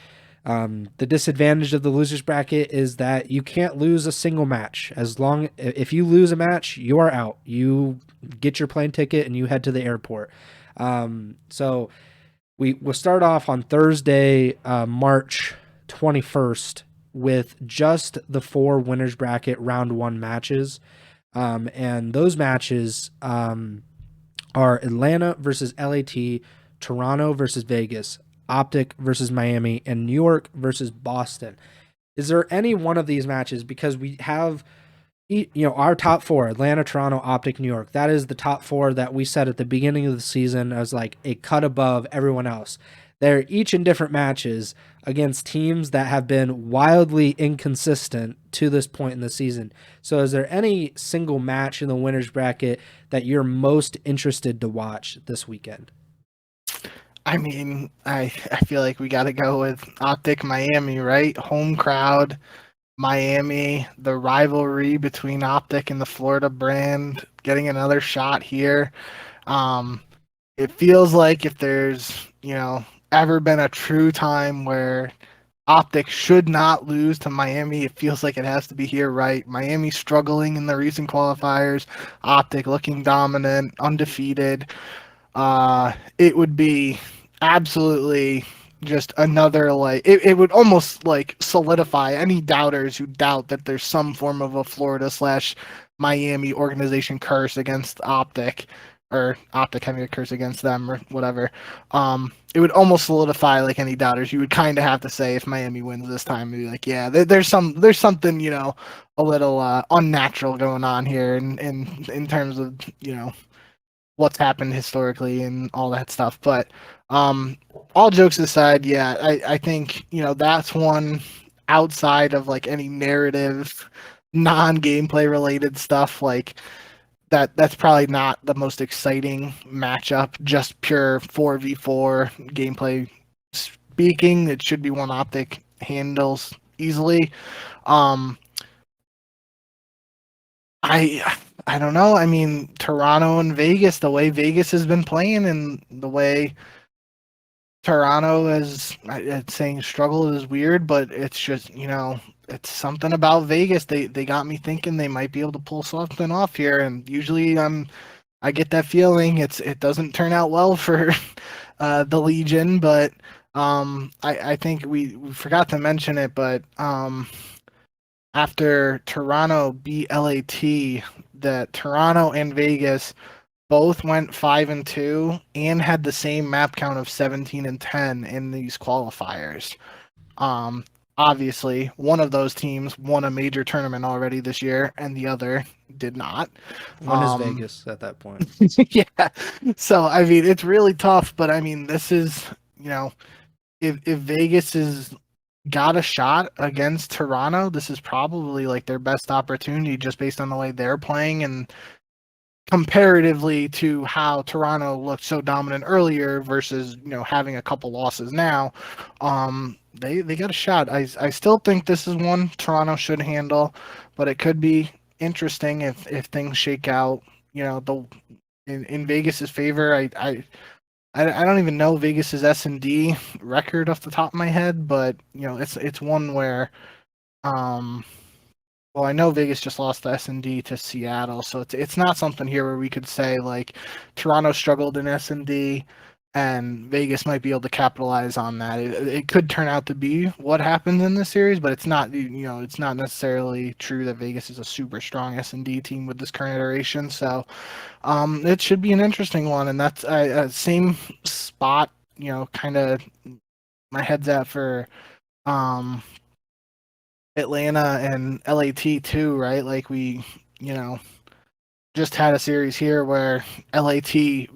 The disadvantage of the losers bracket is that you can't lose a single match. If you lose a match, you are out. You get your plane ticket and you head to the airport. So we'll start off on Thursday, March 21st, with just the 4 winners bracket round 1 matches. And those matches are Atlanta versus LAT, Toronto versus Vegas, OpTic versus Miami, and New York versus Boston. Is there any one of these matches, because we have our top 4, Atlanta, Toronto, OpTic, New York, that is the top 4 that we said at the beginning of the season as like a cut above everyone else. They're each in different matches against teams that have been wildly inconsistent to this point in the season. So is there any single match in the winners bracket that you're most interested to watch this weekend? I mean, I feel like we got to go with OpTic Miami, right? Home crowd, Miami, the rivalry between OpTic and the Florida brand, getting another shot here. It feels like if there's, ever been a true time where OpTic should not lose to Miami, it feels like it has to be here, right? Miami struggling in the recent qualifiers, OpTic looking dominant, undefeated. It would be absolutely just another, it would almost like solidify any doubters who doubt that there's some form of a Florida/Miami organization curse against OpTic, or OpTic having a curse against them, or whatever. It would almost solidify like any doubters. You would kind of have to say, if Miami wins this time, be like, yeah, there's something, a little unnatural going on here in terms of, what's happened historically and all that stuff. But all jokes aside, yeah, I think, that's one outside of like any narrative, non-gameplay related stuff, like that's probably not the most exciting matchup, just pure 4v4 gameplay speaking. It should be one OpTic handles easily. I don't know. I mean, Toronto and Vegas, the way Vegas has been playing and the way Toronto is, saying struggle is weird, but it's just, it's something about Vegas. They got me thinking they might be able to pull something off here. And usually I get that feeling it doesn't turn out well for the Legion, but I think we forgot to mention it, but after Toronto beat LAT, that Toronto and Vegas both went 5-2 and had the same map count of 17-10 in these qualifiers. Obviously, one of those teams won a major tournament already this year, and the other did not. When is Vegas at that point? Yeah. So, I mean, it's really tough, but I mean, this is, if Vegas is got a shot against Toronto, this is probably like their best opportunity just based on the way they're playing and comparatively to how Toronto looked so dominant earlier versus, having a couple losses now. They got a shot. I still think this is one Toronto should handle, but it could be interesting if things shake out, in Vegas's favor. I don't even know Vegas's S&D record off the top of my head, but it's one where, well, I know Vegas just lost the S&D to Seattle, so it's not something here where we could say like Toronto struggled in S&D and Vegas might be able to capitalize on that. It could turn out to be what happens in this series, but it's not, it's not necessarily true that Vegas is a super strong S&D team with this current iteration. So it should be an interesting one, and that's same spot, kind of my head's at for Atlanta and LAT too, right? Like we, just had a series here where LAT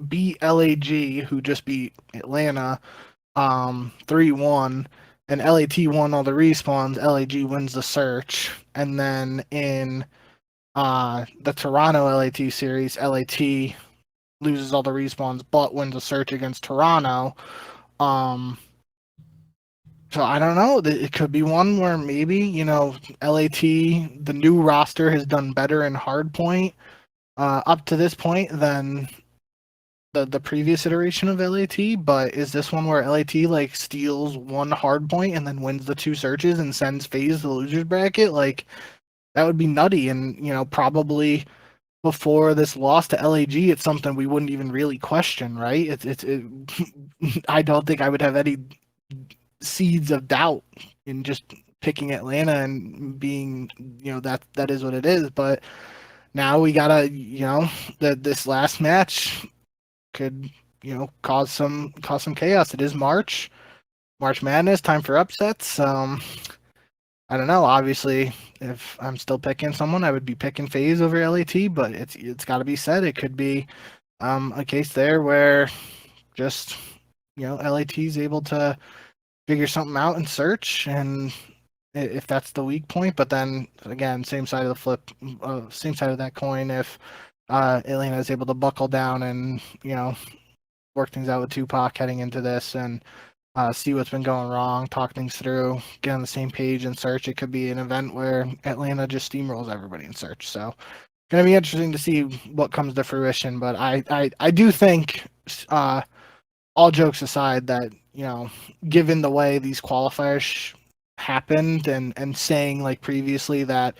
beat LAG, who just beat Atlanta, 3-1, and LAT won all the respawns. LAG wins the search, and then in the Toronto LAT series, LAT loses all the respawns but wins the search against Toronto. So I don't know. It could be one where maybe, LAT, the new roster has done better in hardpoint up to this point than the previous iteration of LAT, but is this one where LAT like steals one hard point and then wins the two searches and sends FaZe to the losers bracket? Like that would be nutty, and probably before this loss to LAG, it's something we wouldn't even really question, right? I don't think I would have any seeds of doubt in just picking Atlanta and being, that is what it is. But now we gotta, that this last match could, cause some chaos. It is March Madness, time for upsets. I don't know. Obviously, if I'm still picking someone, I would be picking FaZe over LAT. But it's got to be said, it could be a case there where just LAT is able to figure something out and search, and if that's the weak point. But then again, same side of the flip, same side of that coin. If Atlanta is able to buckle down and work things out with Tupac heading into this, and see what's been going wrong, talk things through, get on the same page and search, it could be an event where Atlanta just steamrolls everybody in search. So going to be interesting to see what comes to fruition. But I do think, all jokes aside, that given the way these qualifiers happened, and saying like previously that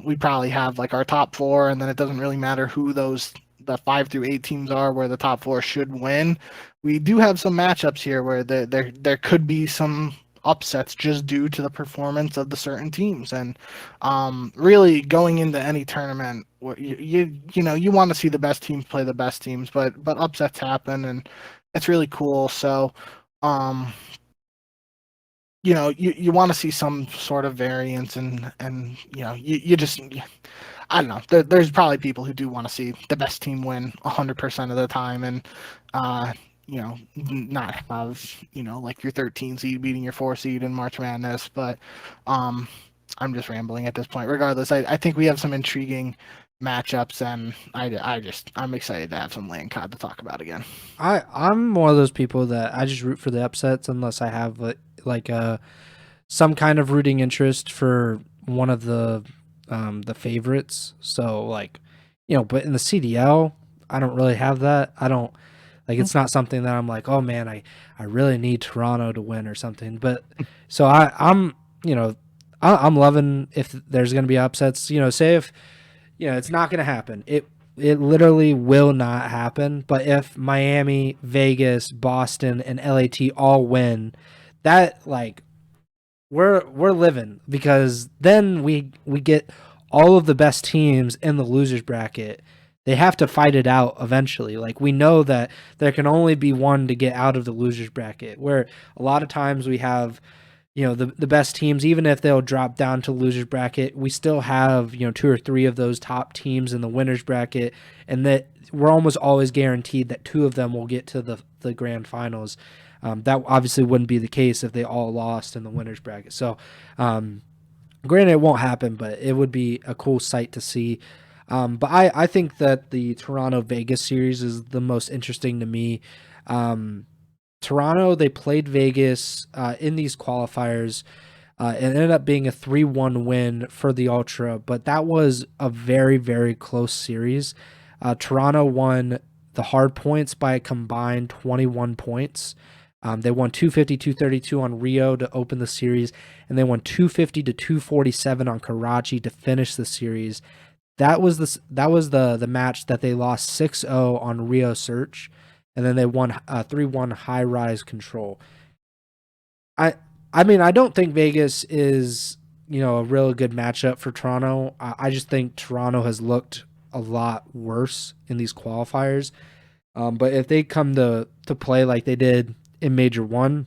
we probably have like our top four, and then it doesn't really matter who the 5 through 8 teams are, where the top four should win. We do have some matchups here where there could be some upsets just due to the performance of the certain teams. And really going into any tournament, you want to see the best teams play the best teams, but upsets happen, and it's really cool. So you want to see some sort of variance, and you just, I don't know. There's probably people who do want to see the best team win 100% of the time, and not have like your 13 seed beating your 4 seed in March Madness. But I'm just rambling at this point. Regardless, I think we have some intriguing matchups, and I'm excited to have some land COD to talk about again. I'm one of those people that I just root for the upsets unless I have like some kind of rooting interest for one of the favorites. So like, but in the CDL, I don't really have that. I don't like, it's not something that I'm like, oh man, I really need Toronto to win or something. But so I'm loving if there's going to be upsets, say if, it's not going to happen. It literally will not happen. But if Miami, Vegas, Boston, and LAT all win, that like we're living, because then we get all of the best teams in the losers bracket. They have to fight it out eventually. Like, we know that there can only be one to get out of the losers bracket, where a lot of times we have, the best teams, even if they'll drop down to losers bracket, we still have, 2 or 3 of those top teams in the winners bracket, and that we're almost always guaranteed that 2 of them will get to the grand finals. That obviously wouldn't be the case if they all lost in the winners bracket. So, granted, it won't happen, but it would be a cool sight to see. But I think that the Toronto-Vegas series is the most interesting to me. Toronto, they played Vegas in these qualifiers. It ended up being a 3-1 win for the Ultra, but that was a very, very close series. Toronto won the hard points by a combined 21 points. They won 250-232 on Rio to open the series, and they won 250-247 on Karachi to finish the series. That was the match that they lost 6-0 on Rio Search, and then they won 3-1 High Rise Control. I mean, I don't think Vegas is, a real good matchup for Toronto. I just think Toronto has looked a lot worse in these qualifiers. But if they come to play like they did in Major 1,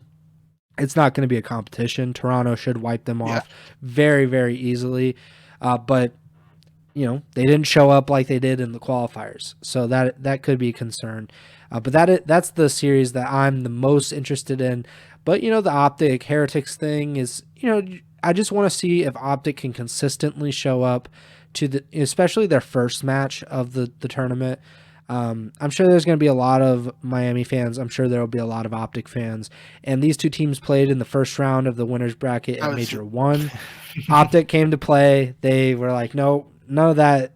it's not going to be a competition. Toronto should wipe them off very, very easily. But they didn't show up like they did in the qualifiers, so that could be a concern. But that's the series that I'm the most interested in. But the OpTic Heretics thing is, I just want to see if OpTic can consistently show up to especially their first match of the tournament. I'm sure there's going to be a lot of Miami fans. I'm sure there will be a lot of OpTic fans. And these two teams played in the first round of the winners bracket in Major 1. OpTic came to play. They were like, no, none of that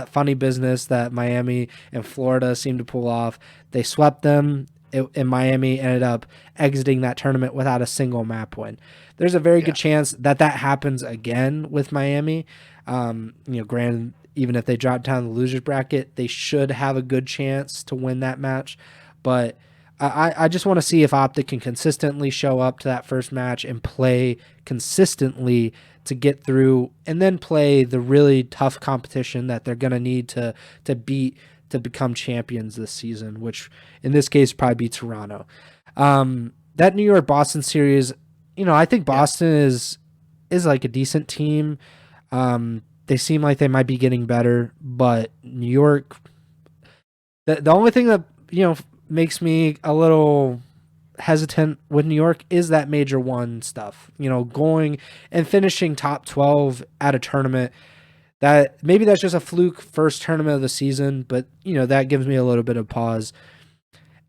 funny business that Miami and Florida seemed to pull off. They swept them, and Miami ended up exiting that tournament without a single map win. There's a very Yeah. good chance that happens again with Miami. Granted, even if they drop down the losers bracket, they should have a good chance to win that match. But I just want to see if OpTic can consistently show up to that first match and play consistently to get through, and then play the really tough competition that they're going to need to beat to become champions this season, which in this case probably be Toronto. That New York Boston series, I think Boston is like a decent team. They seem like they might be getting better, but New York, the only thing that makes me a little hesitant with New York is that major one stuff. Going and finishing top 12 at a tournament, that maybe that's just a fluke first tournament of the season, but that gives me a little bit of pause.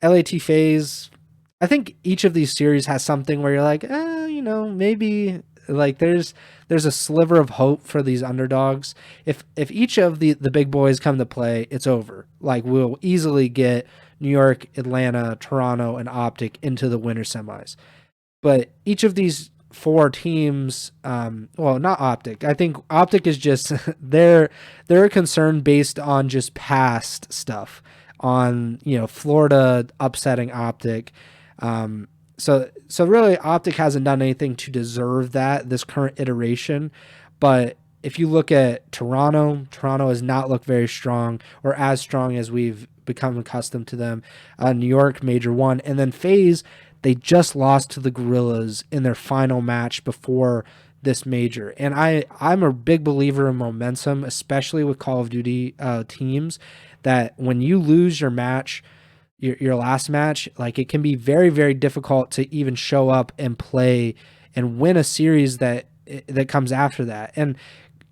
LAT FaZe, I think each of these series has something where you're like, maybe like there's a sliver of hope for these underdogs. If each of the big boys come to play, it's over. Like, we'll easily get New York, Atlanta, Toronto, and OpTic into the winter semis. But each of these four teams, well, not OpTic. I think OpTic is just they're a concern based on just past stuff, on Florida upsetting OpTic. So really, OpTic hasn't done anything to deserve this current iteration. But if you look at Toronto has not looked very strong, or as strong as we've become accustomed to them. New York, Major 1. And then FaZe, they just lost to the Guerrillas in their final match before this major. And I'm a big believer in momentum, especially with Call of Duty teams, that when you lose your match, your last match, like, it can be very, very difficult to even show up and play and win a series that comes after that. And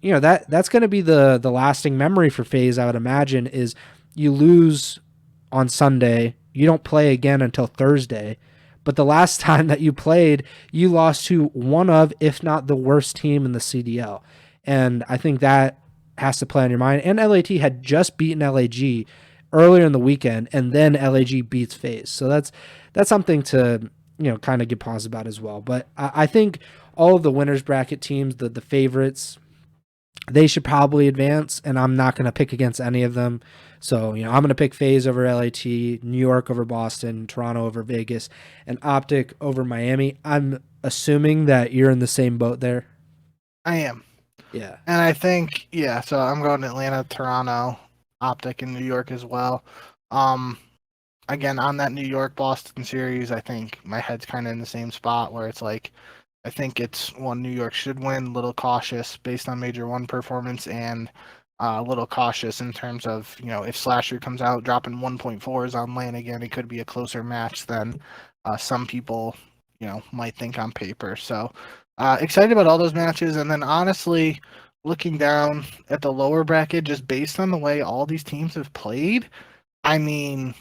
that's going to be the lasting memory for FaZe, I would imagine, is you lose on Sunday, you don't play again until Thursday, but the last time that you played, you lost to one of, if not the worst team in the CDL. And I think that has to play on your mind. And LAT had just beaten LAG earlier in the weekend, and then LAG beats FaZe. So that's something to kind of get pause about as well. But I think all of the winners bracket teams, the favorites, they should probably advance, and I'm not going to pick against any of them. So, I'm going to pick FaZe over LAT, New York over Boston, Toronto over Vegas, and OpTic over Miami. I'm assuming that you're in the same boat there. I am. Yeah. And I think, so I'm going to Atlanta, Toronto, OpTic, and New York as well. Again, on that New York-Boston series, I think my head's kind of in the same spot where it's like, I think it's one New York should win, a little cautious based on Major 1 performance, and a little cautious in terms of, if Slasher comes out dropping 1.4s on LAN again, it could be a closer match than some people, might think on paper. So excited about all those matches. And then honestly, looking down at the lower bracket, just based on the way all these teams have played, I mean,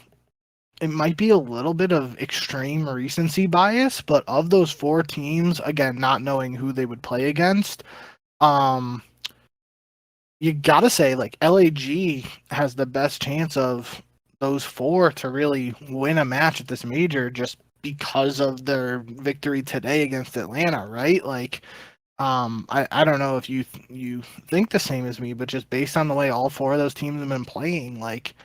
it might be a little bit of extreme recency bias, but of those four teams, again, not knowing who they would play against, you gotta say, like, LAG has the best chance of those four to really win a match at this major just because of their victory today against Atlanta, right? Like, I don't know if you think the same as me, but just based on the way all four of those teams have been playing, like,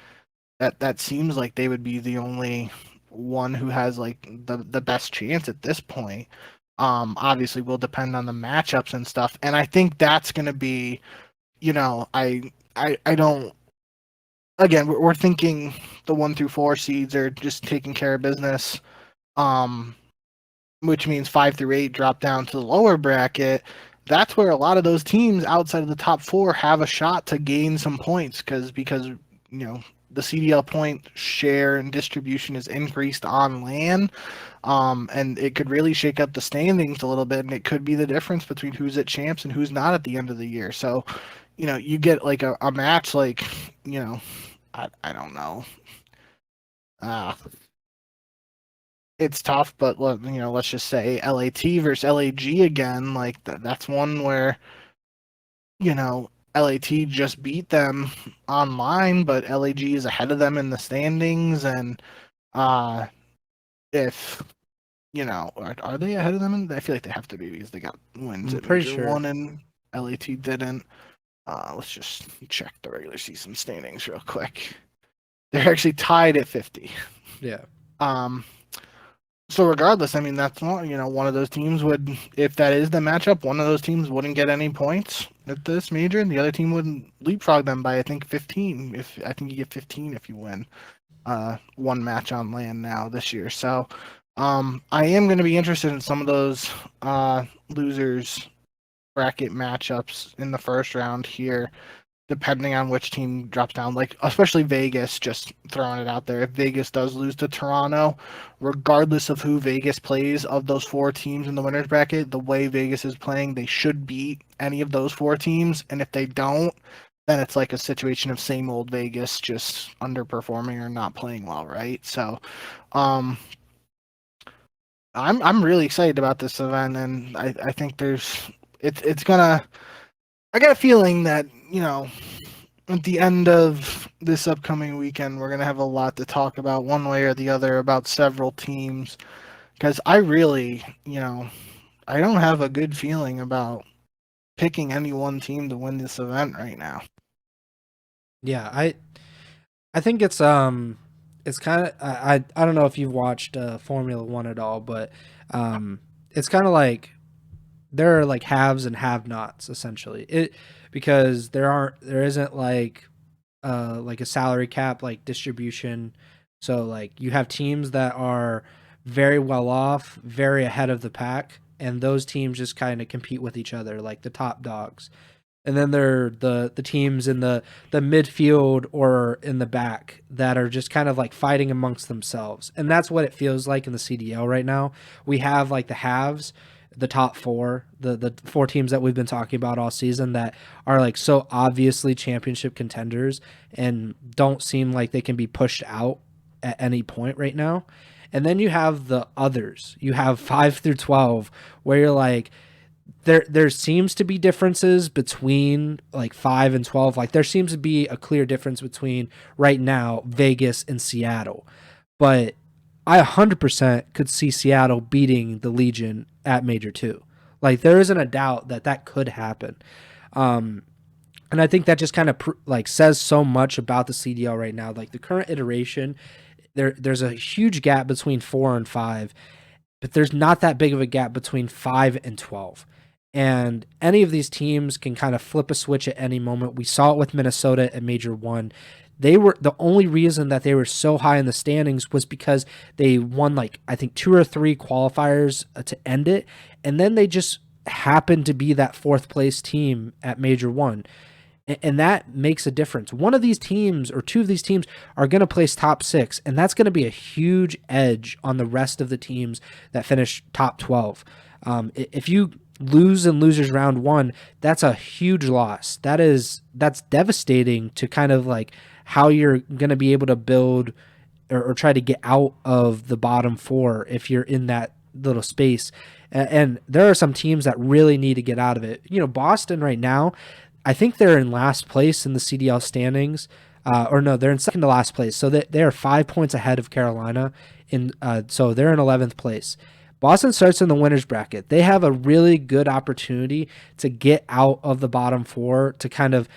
that seems like they would be the only one who has like the best chance at this point. Obviously will depend on the matchups and stuff, and I think that's going to be, I don't. Again, we're thinking the 1 through 4 seeds are just taking care of business, which means 5 through 8 drop down to the lower bracket. That's where a lot of those teams outside of the top 4 have a shot to gain some points because the CDL point share and distribution is increased on LAN, and it could really shake up the standings a little bit, and it could be the difference between who's at champs and who's not at the end of the year. So, you get like a match like, I don't know. It's tough, but let's just say LAT versus LAG again. Like that's one where, LAT just beat them online, but LAG is ahead of them in the standings, and if are they ahead of them? I feel like they have to be because they got wins I'm at pretty Major sure. 1 and LAT didn't. Let's just check the regular season standings real quick. They're actually tied at 50. Yeah. Um, so regardless, I mean that's one of those teams would, if that is the matchup, one of those teams wouldn't get any points at this major, and the other team would leapfrog them by I think 15. If I think you get 15 if you win one match on land now this year. So I am going to be interested in some of those losers bracket matchups in the first round here, depending on which team drops down. Like especially Vegas, just throwing it out there. If Vegas does lose to Toronto, regardless of who Vegas plays of those four teams in the winners bracket, the way Vegas is playing, they should beat any of those four teams. And if they don't, then it's like a situation of same old Vegas just underperforming or not playing well, right? So, um, I'm really excited about this event, and I think it's gonna. I got a feeling that at the end of this upcoming weekend, we're gonna have a lot to talk about one way or the other about several teams, because I really I don't have a good feeling about picking any one team to win this event right now. Yeah, I think it's kind of I don't know if you've watched Formula 1 at all, but it's kind of like there are like haves and have-nots essentially. It because there isn't like a salary cap like distribution. So like you have teams that are very well off, very ahead of the pack, and those teams just kind of compete with each other like the top dogs. And then there are the teams in the midfield or in the back that are just kind of like fighting amongst themselves. And that's what it feels like in the CDL right now. We have like the halves, the top four, the four teams that we've been talking about all season that are like so obviously championship contenders and don't seem like they can be pushed out at any point right now. And then you have the others. You have 5 through 12 where you're like there seems to be differences between like 5 and 12. Like there seems to be a clear difference between right now Vegas and Seattle. But I 100% could see Seattle beating the Legion at Major 2. Like there isn't a doubt that that could happen. Um and I think that just kind of like says so much about the CDL right now. Like the current iteration, there's a huge gap between 4 and 5, but there's not that big of a gap between 5 and 12. And any of these teams can kind of flip a switch at any moment. We saw it with Minnesota at Major 1. They were the only reason that they were so high in the standings was because they won like I think 2 or 3 qualifiers to end it, and then they just happened to be that fourth place team at Major 1. And that makes a difference. One of these teams or two of these teams are going to place top 6, and that's going to be a huge edge on the rest of the teams that finish top 12. If you lose in losers round 1, that's a huge loss. That's devastating to kind of like how you're going to be able to build or try to get out of the bottom 4 if you're in that little space. And there are some teams that really need to get out of it. Boston right now, I think they're in last place in the CDL standings. Or no, they're in second to last place. So they are 5 points ahead of Carolina. So they're in 11th place. Boston starts in the winners bracket. They have a really good opportunity to get out of the bottom 4 to kind of,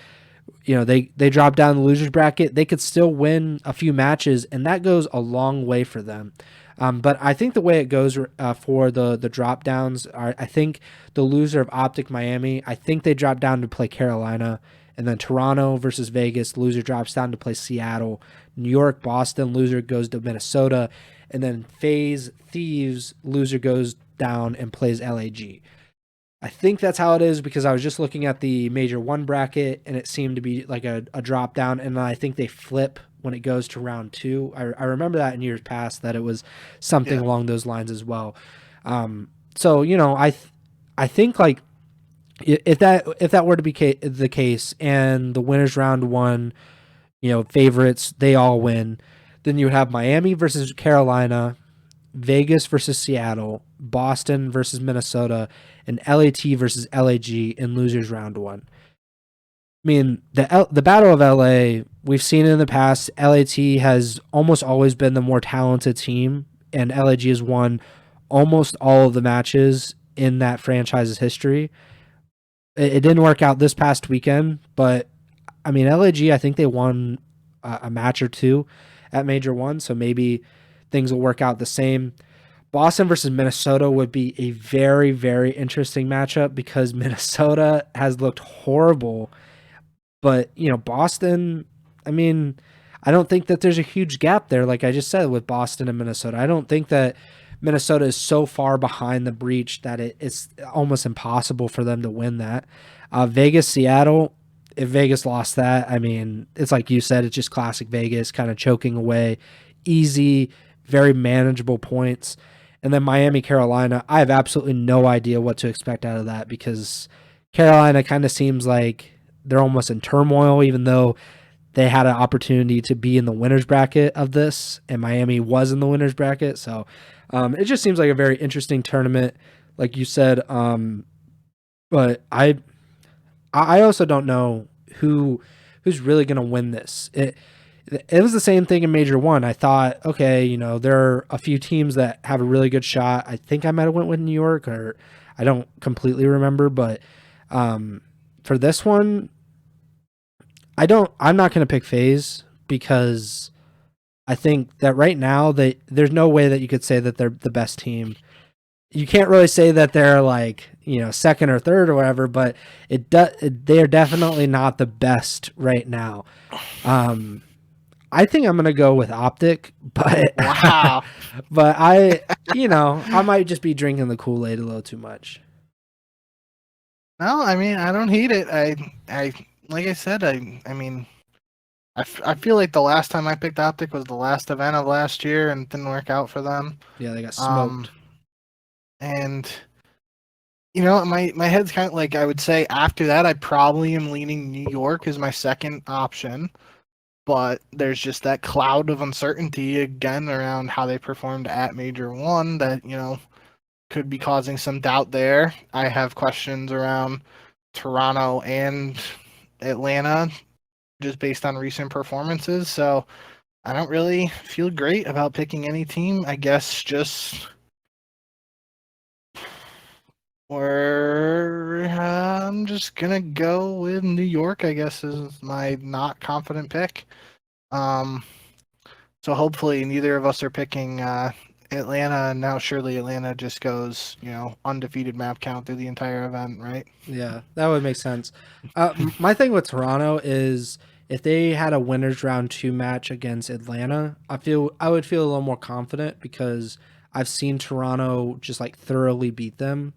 they drop down the losers bracket. They could still win a few matches, and that goes a long way for them. But I think the way it goes for the drop downs are, I think the loser of OpTic Miami, I think they drop down to play Carolina, and then Toronto versus Vegas, loser drops down to play Seattle. New York, Boston, loser goes to Minnesota, and then FaZe, Thieves, loser goes down and plays LAG. I think that's how it is because I was just looking at the Major 1 bracket and it seemed to be like a drop down, and I think they flip when it goes to round 2. I remember that in years past that it was something along those lines as well. So I think like if that were to be the case and the winners round 1, favorites they all win, then you would have Miami versus Carolina, Vegas versus Seattle, Boston versus Minnesota, and LAT versus LAG in losers round 1. mean, the Battle of LA, we've seen it in the past. LAT has almost always been the more talented team, and LAG has won almost all of the matches in that franchise's history. It didn't work out this past weekend, but I mean, LAG, I think they won a match or two at Major 1, so maybe things will work out the same. Boston versus Minnesota would be a very, very interesting matchup because Minnesota has looked horrible. But, Boston, I mean, I don't think that there's a huge gap there, like I just said, with Boston and Minnesota. I don't think that Minnesota is so far behind the breach that it's almost impossible for them to win that. Vegas, Seattle, if Vegas lost that, I mean, it's like you said, it's just classic Vegas kind of choking away. Easy, very manageable points. And then Miami, Carolina, I have absolutely no idea what to expect out of that because Carolina kind of seems like they're almost in turmoil, even though they had an opportunity to be in the winner's bracket of this, and Miami was in the winner's bracket. So it just seems like a very interesting tournament, like you said. But I also don't know who's really going to win this. It was the same thing in Major 1. I thought, okay, there are a few teams that have a really good shot. I think I might have went with New York, or I don't completely remember, but for this one, I'm not going to pick FaZe because I think that right now there's no way that you could say that they're the best team. You can't really say that they're like, second or third or whatever, but they're definitely not the best right now. I think I'm gonna go with OpTic, but Wow. but I might just be drinking the Kool-Aid a little too much. No, I mean, I don't hate it. I like I said, I mean, I feel like the last time I picked OpTic was the last event of last year and it didn't work out for them. Yeah, they got smoked. And my head's kind of like, I would say after that, I probably am leaning New York as my second option. But there's just that cloud of uncertainty again around how they performed at Major 1 that, could be causing some doubt there. I have questions around Toronto and Atlanta just based on recent performances. So I don't really feel great about picking any team. I guess just I'm just gonna go with New York, I guess, is my not confident pick. So hopefully neither of us are picking Atlanta, and now surely Atlanta just goes, undefeated map count through the entire event, right? Yeah, that would make sense. My thing with Toronto is if they had a winners round 2 match against Atlanta, I would feel a little more confident because I've seen Toronto just like thoroughly beat them.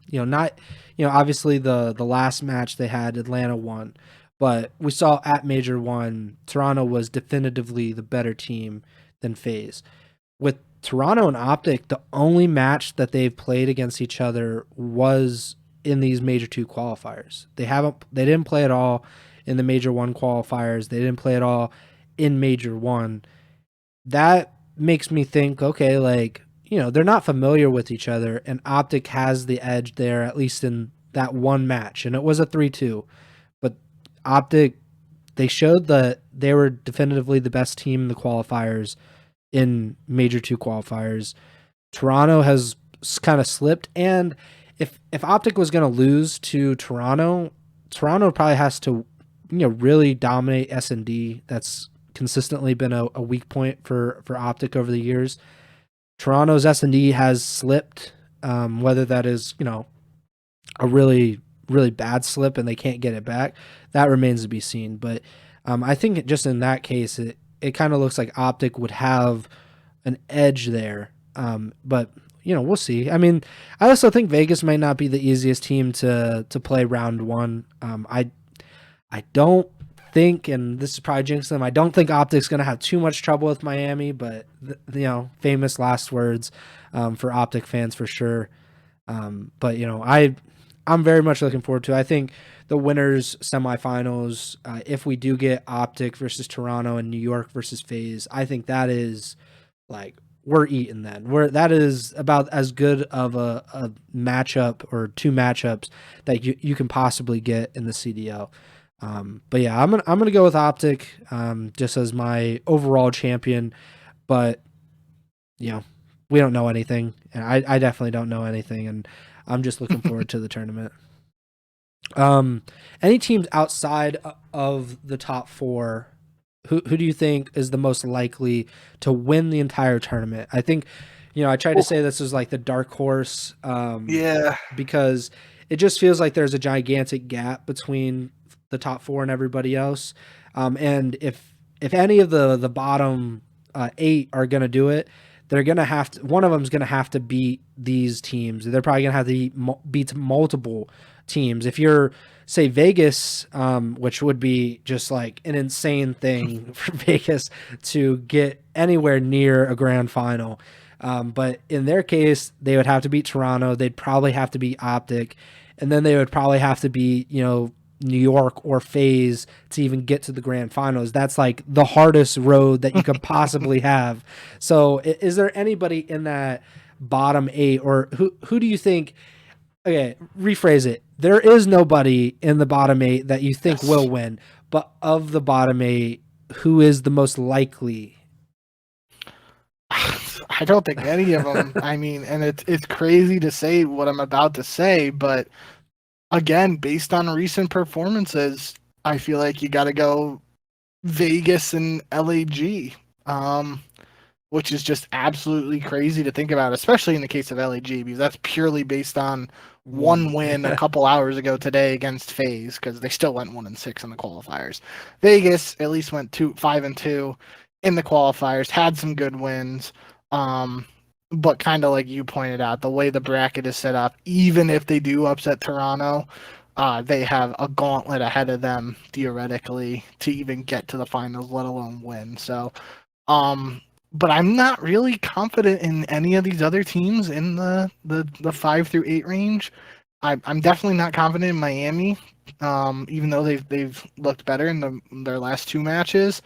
Obviously the last match they had, Atlanta won, but we saw at Major 1, Toronto was definitively the better team than FaZe. With Toronto and OpTic, the only match that they've played against each other was in these Major 2 qualifiers. They didn't play at all in the Major 1 qualifiers. They didn't play at all in Major 1. That makes me think, okay, like, they're not familiar with each other, and OpTic has the edge there, at least in that one match, and it was a 3-2. But OpTic, they showed that they were definitively the best team in the qualifiers, in Major 2 qualifiers. Toronto has kind of slipped, and if OpTic was going to lose to Toronto probably has to really dominate S&D. That's consistently been a weak point for OpTic over the years. Toronto's S&D has slipped, whether that is a really, really bad slip and they can't get it back, that remains to be seen. But I think just in that case, it kind of looks like OpTic would have an edge there. But we'll see. I mean, I also think Vegas might not be the easiest team to play round 1. I don't think, and this is probably jinxing them, I don't think OpTic's going to have too much trouble with Miami, but famous last words for OpTic fans for sure. But I'm very much looking forward to it. I think the winners semifinals, if we do get OpTic versus Toronto and New York versus FaZe, I think that is like, we're eating then. That is about as good of a matchup or 2 matchups that you can possibly get in the CDL. But yeah, I'm gonna go with OpTic, just as my overall champion. But you know, we don't know anything, and I definitely don't know anything, and I'm just looking forward to the tournament. Um, any teams outside of the top four, who do you think is the most likely to win the entire tournament? I think, I tried to say this is like the dark horse, Yeah. because it just feels like there's a gigantic gap between the top four and everybody else. And if any of the bottom eight are gonna do it, they're gonna have to. One of them's gonna have to beat these teams. They're probably gonna have to beat multiple teams. If you're say Vegas, which would be just like an insane thing for Vegas to get anywhere near a grand final. But in their case, they would have to beat Toronto. They'd probably have to beat OpTic, and then they would probably have to beat New York or FaZe to even get to the grand finals. That's like the hardest road that you could possibly have. So is there anybody in that bottom eight, or who do you think? Okay, rephrase it. There is nobody in the bottom eight that you think will win, but of the bottom eight, who is the most likely? I don't think any of them. I mean, and it's crazy to say what I'm about to say, but again, based on recent performances, I feel like you got to go Vegas and LAG, which is just absolutely crazy to think about, especially in the case of LAG, because that's purely based on one win a couple hours ago today against FaZe, because they still went 1-6 in the qualifiers. Vegas at least went 5-2 in the qualifiers, had some good wins. But kind of like you pointed out, the way the bracket is set up, even if they do upset Toronto, they have a gauntlet ahead of them theoretically to even get to the finals, let alone win. So, but I'm not really confident in any of these other teams in the 5 through 8 range. I'm definitely not confident in Miami, even though they've looked better in their last 2 matches.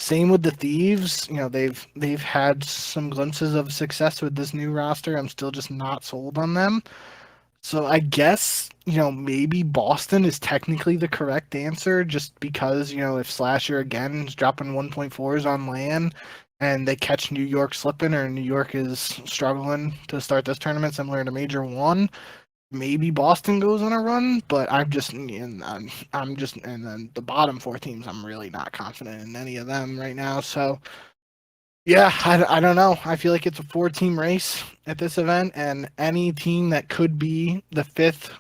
Same with the Thieves. They've had some glimpses of success with this new roster. I'm still just not sold on them. So I guess, maybe Boston is technically the correct answer, just because, if Slasher again is dropping 1.4s on LAN and they catch New York slipping, or New York is struggling to start this tournament similar to Major 1, maybe Boston goes on a run, but I'm just and then the bottom 4 teams, I'm really not confident in any of them right now. So yeah, I don't know. I feel like it's a 4-team race at this event, and any team that could be the 5th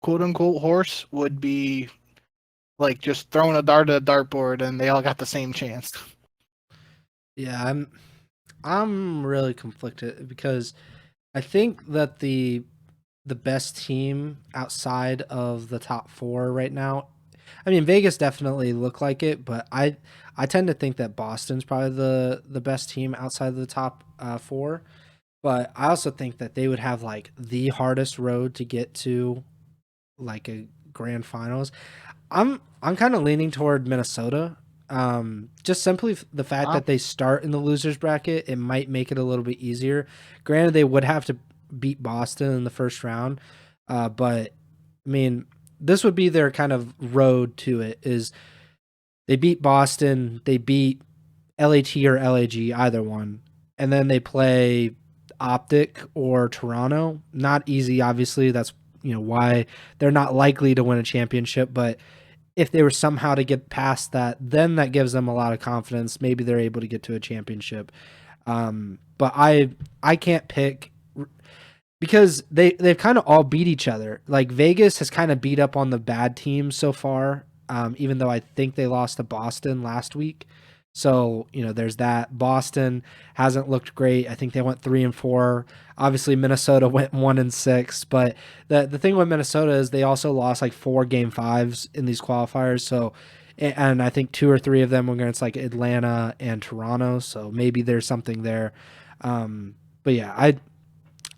quote unquote horse would be like just throwing a dart at a dartboard, and they all got the same chance. Yeah, I'm really conflicted because I think that the best team outside of the top 4 right now, I mean, Vegas definitely look like it, but I tend to think that Boston's probably the best team outside of the top 4. But I also think that they would have like the hardest road to get to like a grand finals. I'm kind of leaning toward Minnesota. Just simply the fact that they start in the losers bracket, it might make it a little bit easier. Granted, they would have to beat Boston in the first round, but I mean, this would be their kind of road to it. Is they beat Boston, they beat LAT or LAG, either one, and then they play OpTic or Toronto. Not easy, obviously. That's why they're not likely to win a championship, but if they were somehow to get past that, then that gives them a lot of confidence. Maybe they're able to get to a championship. But I can't pick because they've kind of all beat each other. Like Vegas has kind of beat up on the bad teams so far, even though I think they lost to Boston last week. So, there's that. Boston hasn't looked great. I think they went 3-4. Obviously, Minnesota went 1-6. But the thing with Minnesota is they also lost like 4 game 5s in these qualifiers. So, and I think 2 or 3 of them were against like Atlanta and Toronto. So maybe there's something there. But yeah,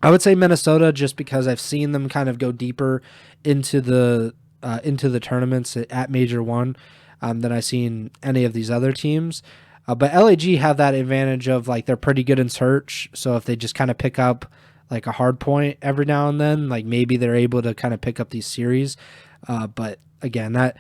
I would say Minnesota, just because I've seen them kind of go deeper into the tournaments at Major 1 than I've seen any of these other teams. But LAG have that advantage of like they're pretty good in search. So if they just kind of pick up like a hard point every now and then, like maybe they're able to kind of pick up these series. But again,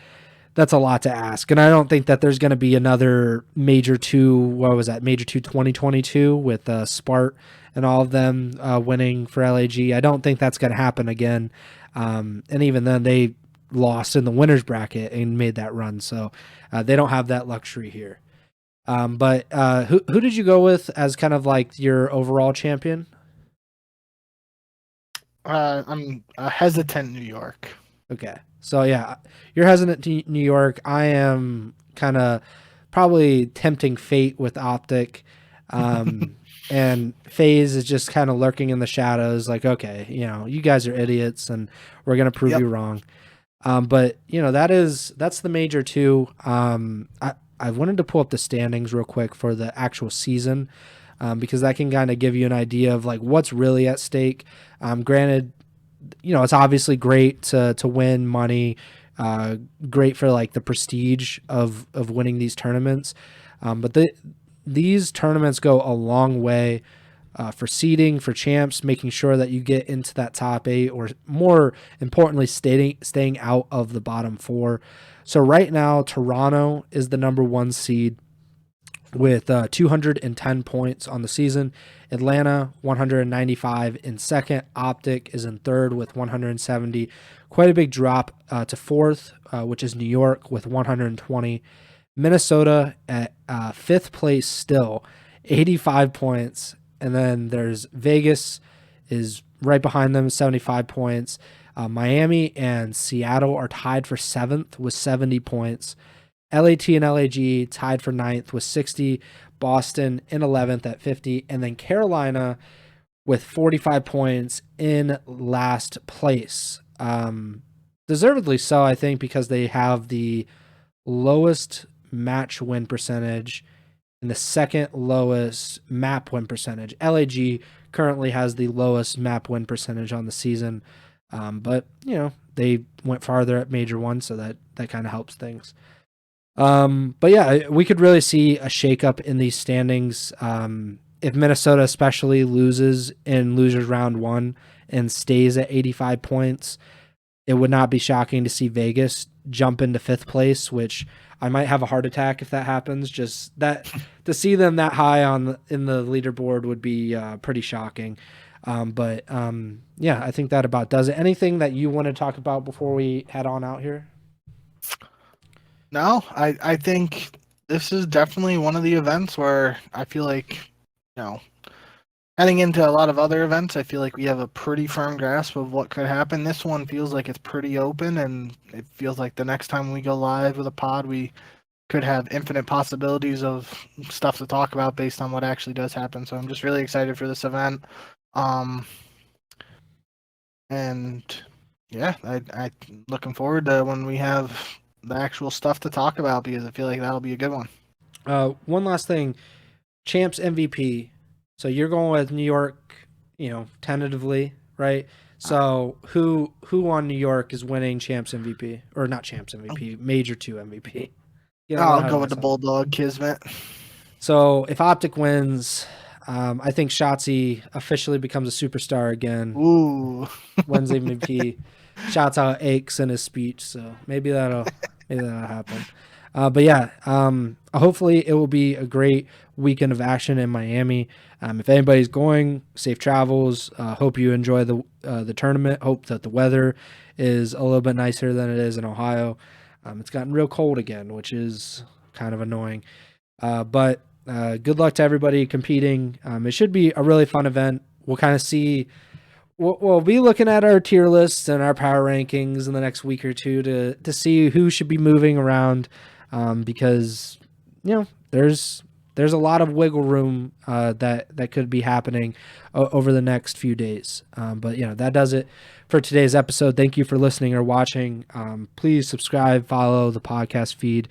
that's a lot to ask. And I don't think that there's going to be another Major 2, what was that, Major 2 2022 with Spart and all of them winning for LAG. I don't think that's going to happen again. And even then, they lost in the winner's bracket and made that run. So they don't have that luxury here. But who did you go with as kind of like your overall champion? I'm hesitant New York. Okay. So yeah, you're hesitant to New York. I am kind of probably tempting fate with OpTic. And FaZe is just kind of lurking in the shadows like, okay, you guys are idiots and we're going to prove you wrong. But that's the Major 2. I wanted to pull up the standings real quick for the actual season, because that can kind of give you an idea of like what's really at stake. Granted, it's obviously great to win money, great for like the prestige of winning these tournaments. But these tournaments go a long way for seeding, for champs, making sure that you get into that top 8, or more importantly, staying out of the bottom 4. So right now, Toronto is the number 1 seed with 210 points on the season. Atlanta, 195 in second. OpTic is in third with 170. Quite a big drop to fourth, which is New York with 120. Minnesota at fifth place still, 85 points. And then there's Vegas is right behind them, 75 points. Miami and Seattle are tied for 7th with 70 points. LAT and LAG tied for 9th with 60. Boston in 11th at 50. And then Carolina with 45 points in last place. Deservedly so, I think, because they have the lowest match win percentage and the second lowest map win percentage. LAG currently has the lowest map win percentage on the season. But, they went farther at Major 1, so that kind of helps things. But yeah, we could really see a shakeup in these standings. If Minnesota especially loses in losers round 1 and stays at 85 points, it would not be shocking to see Vegas jump into 5th place, which I might have a heart attack if that happens. Just that to see them that high in the leaderboard would be pretty shocking. But yeah, I think that about does it. Anything that you want to talk about before we head on out here? No, I think this is definitely one of the events where I feel like, heading into a lot of other events, I feel like we have a pretty firm grasp of what could happen. This one feels like it's pretty open, and it feels like the next time we go live with a pod, we could have infinite possibilities of stuff to talk about based on what actually does happen. So I'm just really excited for this event. And yeah, I looking forward to when we have the actual stuff to talk about, because I feel like that'll be a good one. One last thing, champs MVP. So you're going with New York, tentatively, right? So who on New York is winning champs MVP, or not champs MVP, Major 2 MVP? I'll go with the Bulldog Kismet. So if OpTic wins, I think Shotzi officially becomes a superstar again. Ooh. Wins MVP. Shouts out Aches in his speech, so maybe that'll happen. But yeah, hopefully it will be a great weekend of action in Miami. If anybody's going, safe travels. Hope you enjoy the tournament. Hope that the weather is a little bit nicer than it is in Ohio. It's gotten real cold again, which is kind of annoying. But good luck to everybody competing. It should be a really fun event. We'll kind of see. We'll be looking at our tier lists and our power rankings in the next week or two to see who should be moving around, because there's a lot of wiggle room that could be happening over the next few days. But that does it for today's episode. Thank you for listening or watching. Please subscribe, follow the podcast feed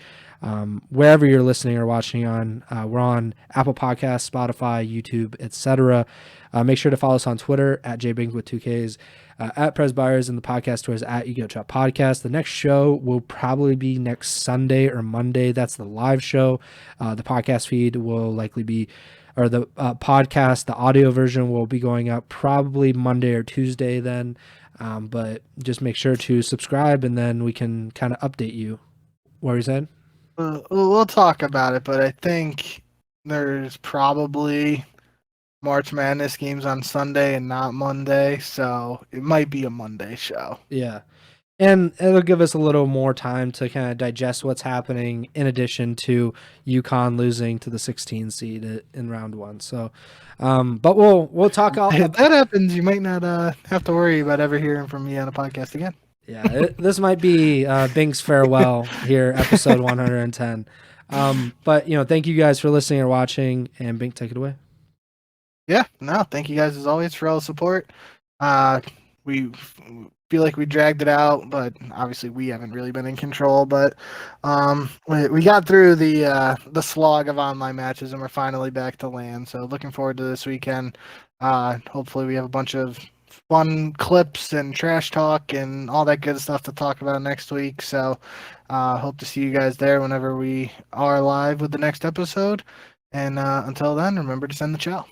wherever you're listening or watching on. We're on Apple Podcasts, Spotify, YouTube, etc. Make sure to follow us on Twitter at jbink with 2Ks, at Preston Byers, and the podcast Twitter is at Ego Chall Podcast. The next show will probably be next Sunday or Monday. That's the live show. The podcast feed will likely be, or the podcast, the audio version will be going up probably Monday or Tuesday then. But just make sure to subscribe, and then we can kind of update you What were you saying? We'll talk about it, but I think there's probably March Madness games on Sunday and not Monday, so it might be a Monday show. Yeah. And it'll give us a little more time to kind of digest what's happening in addition to UConn losing to the 16 seed in round one. So, but we'll talk all. If that happens, you might not have to worry about ever hearing from me on a podcast again. Yeah, this might be Bink's farewell here, episode 110. But thank you guys for listening or watching, and Bink, take it away. Yeah, no, thank you guys as always for all the support. We feel like we dragged it out, but obviously we haven't really been in control. But we got through the slog of online matches, and we're finally back to land. So looking forward to this weekend. Hopefully we have a bunch of fun clips and trash talk and all that good stuff to talk about next week. So hope to see you guys there whenever we are live with the next episode. And until then, remember to send the chow.